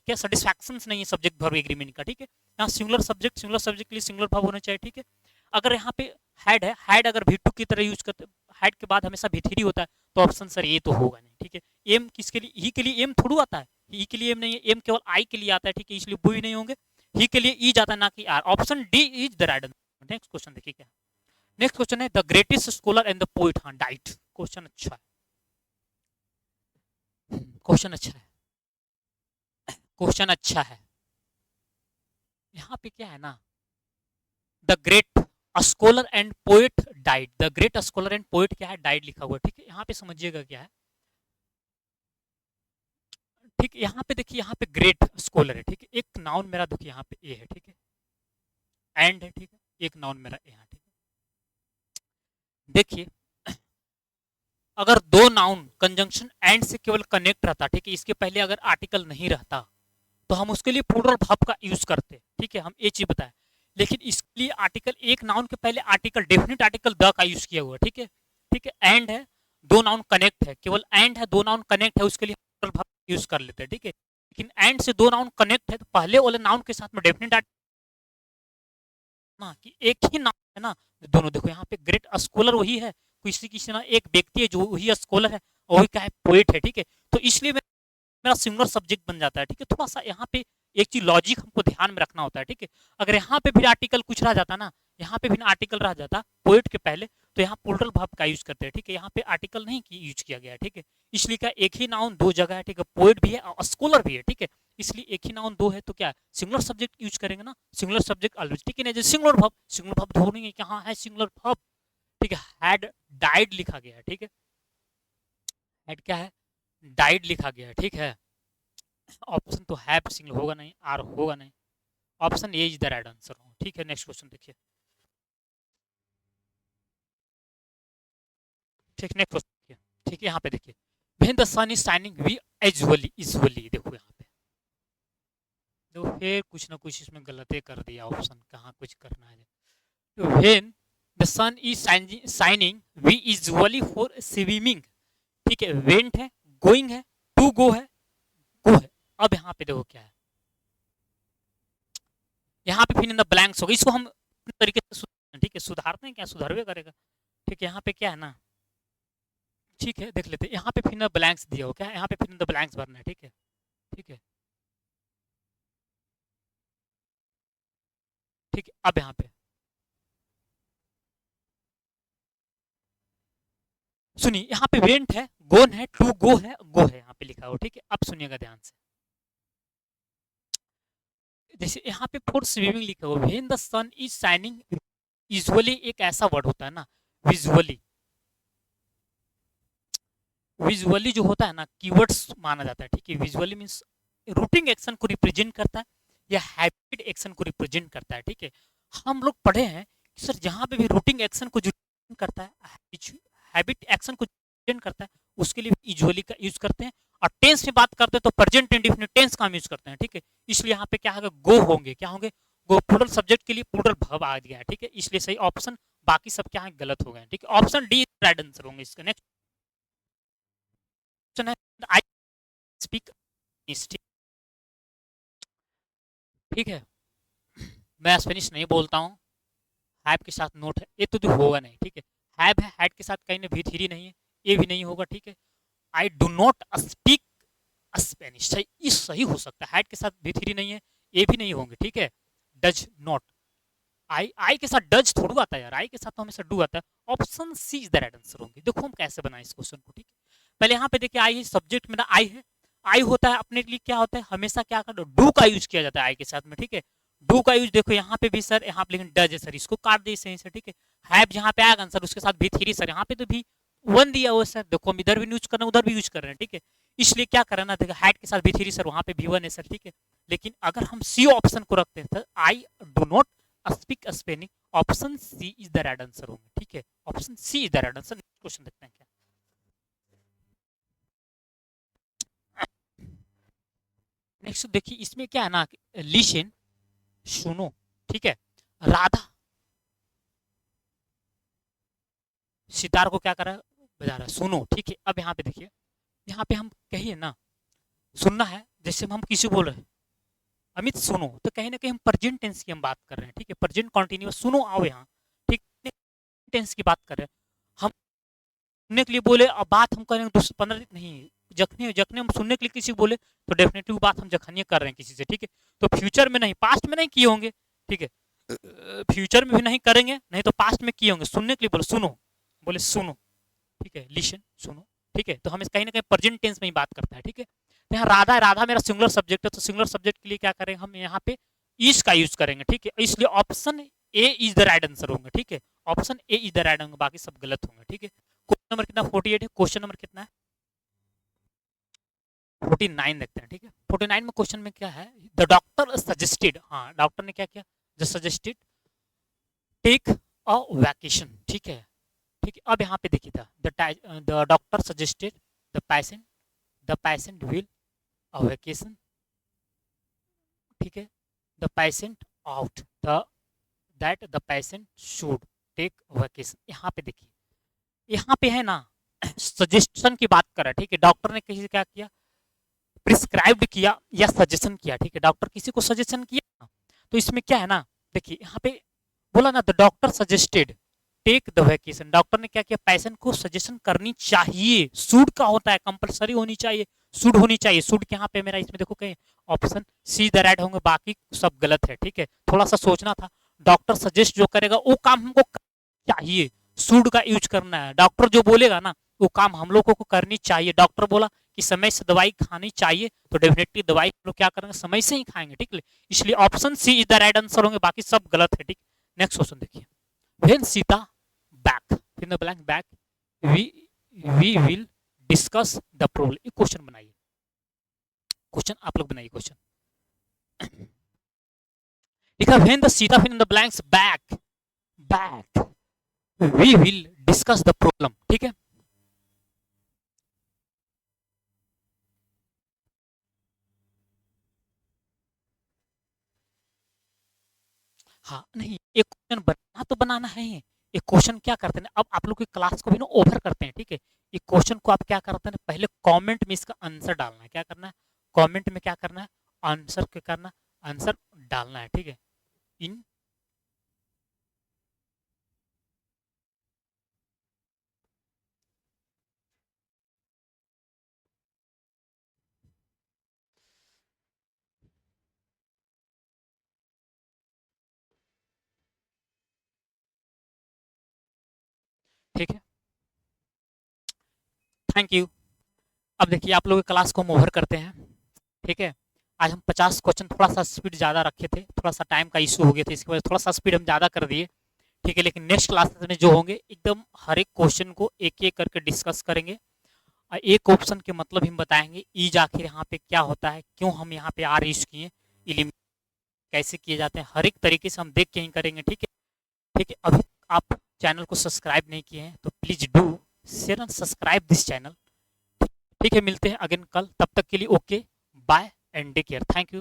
क्या सेटिस्फैक्शन नहीं है सब्जेक्ट वर्ब एग्रीमेंट का। ठीक है, यहाँ सिंगुलर सब्जेक्ट के लिए सिंगुलर वर्ब होना चाहिए। ठीक है, अगर यहाँ पे हेड है, हेड अगर भी टू की तरह यूज करते, हेड के बाद हमेशा भी थ्री होता है, तो ऑप्शन सर ये तो होगा नहीं। ठीक है, एम किसके लिए, ही के लिए एम थोड़ा आता है, ही के लिए एम नहीं है, एम केवल आई के लिए आता है। ठीक है, इसलिए वो भी नहीं होंगे, ही के लिए ई जाता है ना कि are. Option D is the right answer. Next question देखिए क्या, नेक्स्ट क्वेश्चन है the greatest scholar and the poet. हाँ डाइट, क्वेश्चन अच्छा है, क्वेश्चन अच्छा है, क्वेश्चन अच्छा है। यहाँ पे क्या है ना, the great scholar and poet died, the great scholar and poet क्या है, डाइड लिखा हुआ है। ठीक है, यहाँ पे समझिएगा क्या है। ठीक है, यहाँ पे देखिए, यहाँ पे ग्रेट स्कॉलर है। ठीक है, एक नाउन मेरा देखिए यहाँ पे ए है। ठीक है, एंड है। ठीक है, एक नाउन मेरा ए है। ठीक है, देखिए अगर दो नाउन कंजंक्शन एंड से केवल कनेक्ट रहता, ठीक है, इसके पहले अगर आर्टिकल नहीं रहता तो हम उसके लिए प्लूरल वर्ब का यूज करते। ठीक है, हम ये चीज बताएं, लेकिन इसके लिए आर्टिकल, एक नाउन के पहले आर्टिकल, डेफिनेट आर्टिकल द का यूज किया हुआ है। ठीक है, ठीक है, एंड है, दो नाउन कनेक्ट है, केवल एंड है, दो नाउन कनेक्ट है, उसके लिए प्लूरल वर्ब यूज कर लेते हैं। ठीक है, लेकिन एंड से दो नाउन कनेक्ट है तो पहले वाले नाउन के साथ में डेफिनेट ना कि एक ही नाम है ना दोनों। देखो यहाँ पे ग्रेट स्कॉलर वही है, किसी किसी ना एक व्यक्ति है जो वही स्कॉलर है और वही क्या है, पोएट है। ठीक है, तो इसलिए मेरा सिंगुलर सब्जेक्ट बन जाता है। ठीक है, थोड़ा सा यहाँ पे एक चीज लॉजिक हमको ध्यान में रखना होता है। ठीक है, अगर यहाँ पे भी आर्टिकल कुछ रह जाता ना, यहाँ पे भी आर्टिकल रह जाता पोएट के पहले, तो यहाँ प्लूरल वर्ब का यूज करते हैं। ठीक है, यहाँ पे आर्टिकल नहीं यूज किया गया है। ठीक है, इसलिए क्या एक ही नाउन दो जगह है। ठीक है, पोएट भी है और स्कॉलर भी है। ठीक है, इसलिए एक ही नाउन दो है तो क्या सिंगुलर सब्जेक्ट यूज करेंगे ना, सिंगुलर सब्जेक्ट ऑलवेज। ठीक है, सिंगुलर वर्ब, सिंगुलर वर्ब ढूंढेंगे कहाँ है सिंगुलर वर्ब। ठीक है, हैड डाइड लिखा गया है। ठीक है, हैड क्या है, डाइड लिखा गया है। ठीक है, ऑप्शन तो हैव सिंगल होगा नहीं, आर होगा नहीं, option A is the right answer. ठीक है, नेक्स्ट क्वेश्चन देखिए। ठीक, नेक्स्ट क्वेश्चन देखिए। ठीक है, यहाँ पे देखिए, when the sun is shining we usually, देखो यहाँ पे तो फिर कुछ ना कुछ इसमें गलती कर दिया, ऑप्शन कहाँ कुछ करना है। तो when the sun is shining we usually for swimming. ठीक है, वेंट है, गोइंग है, टू गो है, गो है। अब यहाँ पे देखो क्या है, यहाँ पे फिर इन द ब्लैंक्स होगा, इसको हम अपने तरीके से ठीक है सुधारते हैं, क्या सुधारवे करेगा। ठीक है, यहाँ पे क्या है ना, ठीक है देख लेते हैं, यहाँ पे फिर इन द ब्लैंक्स दिया हो क्या, यहाँ पे फिर इन द ब्लैंक्स भरना है। ठीक है, ठीक है, ठीक है, अब यहाँ पे सुनिए, यहाँ पे वेंट है, गोन है, टू गो है, गो है, यहाँ पे लिखा हो। ठीक है, अब सुनिएगा ध्यान से, जैसे यहाँ पे फॉर स्विमिंग लिखा हो, when the sun is shining, usually एक ऐसा वर्ड होता है ना, विजुअली, विजुअली जो होता है ना कीवर्ड्स माना जाता है। ठीक है, विजुअली मीन्स रूटिंग एक्शन को रिप्रेजेंट करता है या हैबिट एक्शन को रिप्रेजेंट करता है। ठीक है, हम लोग पढ़े हैं कि सर जहाँ पे भी रूटिंग एक्शन को रिप्रेजेंट करता है, हैबिट एक्शन को रिप्रेजेंट करता है, उसके लिए यूजुअली का यूज करते हैं। और टेंस में बात करते हैं तो प्रेजेंट इंडेफिनिट टेंस का हम यूज करते हैं। ठीक है, इसलिए यहाँ पे क्या होगा, गो होंगे, क्या होंगे, गो प्लूरल सब्जेक्ट के लिए प्लूरल वर्ब आ गया है। ठीक है, इसलिए सही ऑप्शन, बाकी सब क्या है गलत हो गए। ठीक है, ऑप्शन डी राइट आंसर होंगे इसका। नेक्स्ट क्वेश्चन है, आई स्पीक, ठीक है, मैं स्पेनिश नहीं बोलता हूँ, हैव के साथ नोट है, ये तो होगा नहीं। ठीक है, हैव है, हैड के साथ कहीं ना भी थ्री नहीं है, ये भी नहीं होगा। ठीक है, आई डू नॉट स्पीक स्पेनिश, सही, इस सही हो सकता है, हैड के साथ भी थ्री नहीं है, ये भी नहीं होंगे। ठीक है, डज नॉट, आई के साथ डज थोड़ा आता है यार, आई के साथ तो हमेशा डू आता है। Option C is the right answer होंगे। देखो हम कैसे बनाए इस क्वेश्चन को। ठीक है, पहले यहाँ पे देखिए, आई है, सब्जेक्ट मेरा आई है, आई होता है अपने लिए क्या होता है, हमेशा क्या करते डू का यूज किया जाता है आई के साथ में। ठीक है, डू का यूज देखो यहाँ पे भी सर, यहाँ पे लेकिन डज है सर, इसको काट दे सही से। ठीक है, हैव जहाँ पे आएगा सर उसके साथ भी थ्री सर, यहाँ पे तो भी वन दिया हुआ सर, देखो हम इधर भी यूज कर रहे हैं उधर भी यूज कर रहे हैं, ठीक है। इसलिए क्या करना ना, देखो हाइट के साथ भी थ्री सर, वहां पे भी वन है सर, ठीक है। लेकिन अगर हम सी ऑप्शन को रखते हैं sir, I do not speak Spanish, option C is the right answer होंगे, ठीक है। Option C is the right answer. Question देखते हैं क्या। नेक्स्ट देखिए, इसमें क्या है ना, लिशन, सुनो, ठीक है। राधा सितार को क्या कर रहा है, बजा रहा है, सुनो, ठीक है। अब यहाँ पे देखिए, यहाँ पे हम कहिए ना, सुनना है, जैसे हम किसी को बोल रहे हैं अमित सुनो, तो कहीं ना कहीं हम प्रेजेंट टेंस की हम बात कर रहे हैं, ठीक है। प्रेजेंट कॉन्टिन्यूअस, सुनो आओ यहाँ, ठीक, टेंस की बात कर रहे हैं हम। सुनने के लिए बोले, अब बात हम करेंगे 15 दिन नहीं, जखने जखने हम सुनने के लिए किसी को बोले तो डेफिनेटली बात हम जखनिए कर रहे हैं किसी से, ठीक है। तो फ्यूचर में नहीं, पास्ट में नहीं किए होंगे, ठीक है। फ्यूचर में भी नहीं करेंगे, नहीं तो पास्ट में किए होंगे। सुनने के लिए बोले सुनो, बोले सुनो, ठीक है, लिशन, सुनो, ठीक है। तो हम कहीं ना कहीं प्रेजेंट टेंस में ही बात करता है, ठीक है। तो यहाँ राधा है, राधा मेरा सिंगुलर सब्जेक्ट है, तो सिंगुलर सब्जेक्ट के लिए क्या करेंगे हम, यहाँ पे इज का यूज करेंगे, ठीक है। इसलिए option A is the right answer होंगे, ठीक है। Option A is the right होंगे, बाकी सब गलत होंगे, ठीक है। क्वेश्चन नंबर कितना, 48 है। क्वेश्चन नंबर कितना है, 49 देखते हैं, ठीक है। 49 में क्वेश्चन में क्या है, द डॉक्टर सजेस्टेड, हाँ डॉक्टर ने क्या किया, the suggested take a vacation, ठीक है, ठीक है। अब यहाँ पे देखिए था, the doctor suggested the patient will a vacation, ठीक है। The patient out the that the patient should take vacation. यहाँ पे देखिए, यहाँ पे है ना सजेशन की बात कर रहा है, ठीक है। डॉक्टर ने किसी क्या किया, प्रिस्क्राइब्ड किया या सजेशन किया, ठीक है। डॉक्टर किसी को सजेशन किया, तो इसमें क्या है ना, देखिए यहाँ पे बोला ना, the doctor suggested take the vacation, doctor ने क्या किया, पेशेंट को सजेशन करनी चाहिए, शुड का होता है, कंपलसरी होनी चाहिए, शुड होनी चाहिए। शुड के यहाँ पे मेरा इसमें देखो कहीं ऑप्शन सी द राइट होंगे, बाकी सब गलत है, ठीक है। थोड़ा सा सोचना था, डॉक्टर सजेस्ट जो करेगा वो काम हमको चाहिए, शुड का यूज करना है। डॉक्टर जो बोलेगा ना वो काम हम लोगों को करनी चाहिए। डॉक्टर बोला कि समय से दवाई खानी चाहिए, तो डेफिनेटली दवाई हम लोग क्या करेंगे, समय से ही खाएंगे, ठीक है। इसलिए option C is the right answer होंगे, बाकी सब गलत है, ठीक। नेक्स्ट क्वेश्चन देखिए, when Sita back in the blank back we we will discuss the problem. ये क्वेश्चन बनाइए, क्वेश्चन आप लोग बनाइए क्वेश्चन। लिखा when the Sita fill in the blanks back back we will discuss the problem, ठीक है। हाँ नहीं, एक क्वेश्चन बनना तो बनाना है, एक क्वेश्चन क्या करते हैं, अब आप लोग की क्लास को भी ना ओवर करते हैं, ठीक है। एक क्वेश्चन को आप क्या करते हैं, पहले कमेंट में इसका आंसर डालना है, क्या करना है, कमेंट में क्या करना है, आंसर क्या करना, आंसर डालना है, ठीक है। इन ठीक है, थैंक यू। अब देखिए आप लोग की क्लास को हम ओवर करते हैं, ठीक है। आज हम 50 क्वेश्चन, थोड़ा सा स्पीड ज़्यादा रखे थे, थोड़ा सा टाइम का इशू हो गया था, इसकी वजह से थोड़ा सा स्पीड हम ज़्यादा कर दिए, ठीक है। लेकिन नेक्स्ट क्लासेस में जो होंगे एकदम हर एक क्वेश्चन को एक एक करके डिस्कस करेंगे, और एक ऑप्शन के मतलब हम बताएंगे, ईज आखिर यहाँ पे क्या होता है, क्यों हम यहाँ पे आर यूज किए, एलिमिनेट कैसे किए जाते हैं, हर एक तरीके से हम देख के ही करेंगे, ठीक है, ठीक है। अभी आप चैनल को सब्सक्राइब नहीं किए हैं तो please do share and subscribe this channel, ठीक है। मिलते हैं अगेन कल, तब तक के लिए okay bye and take care, thank you.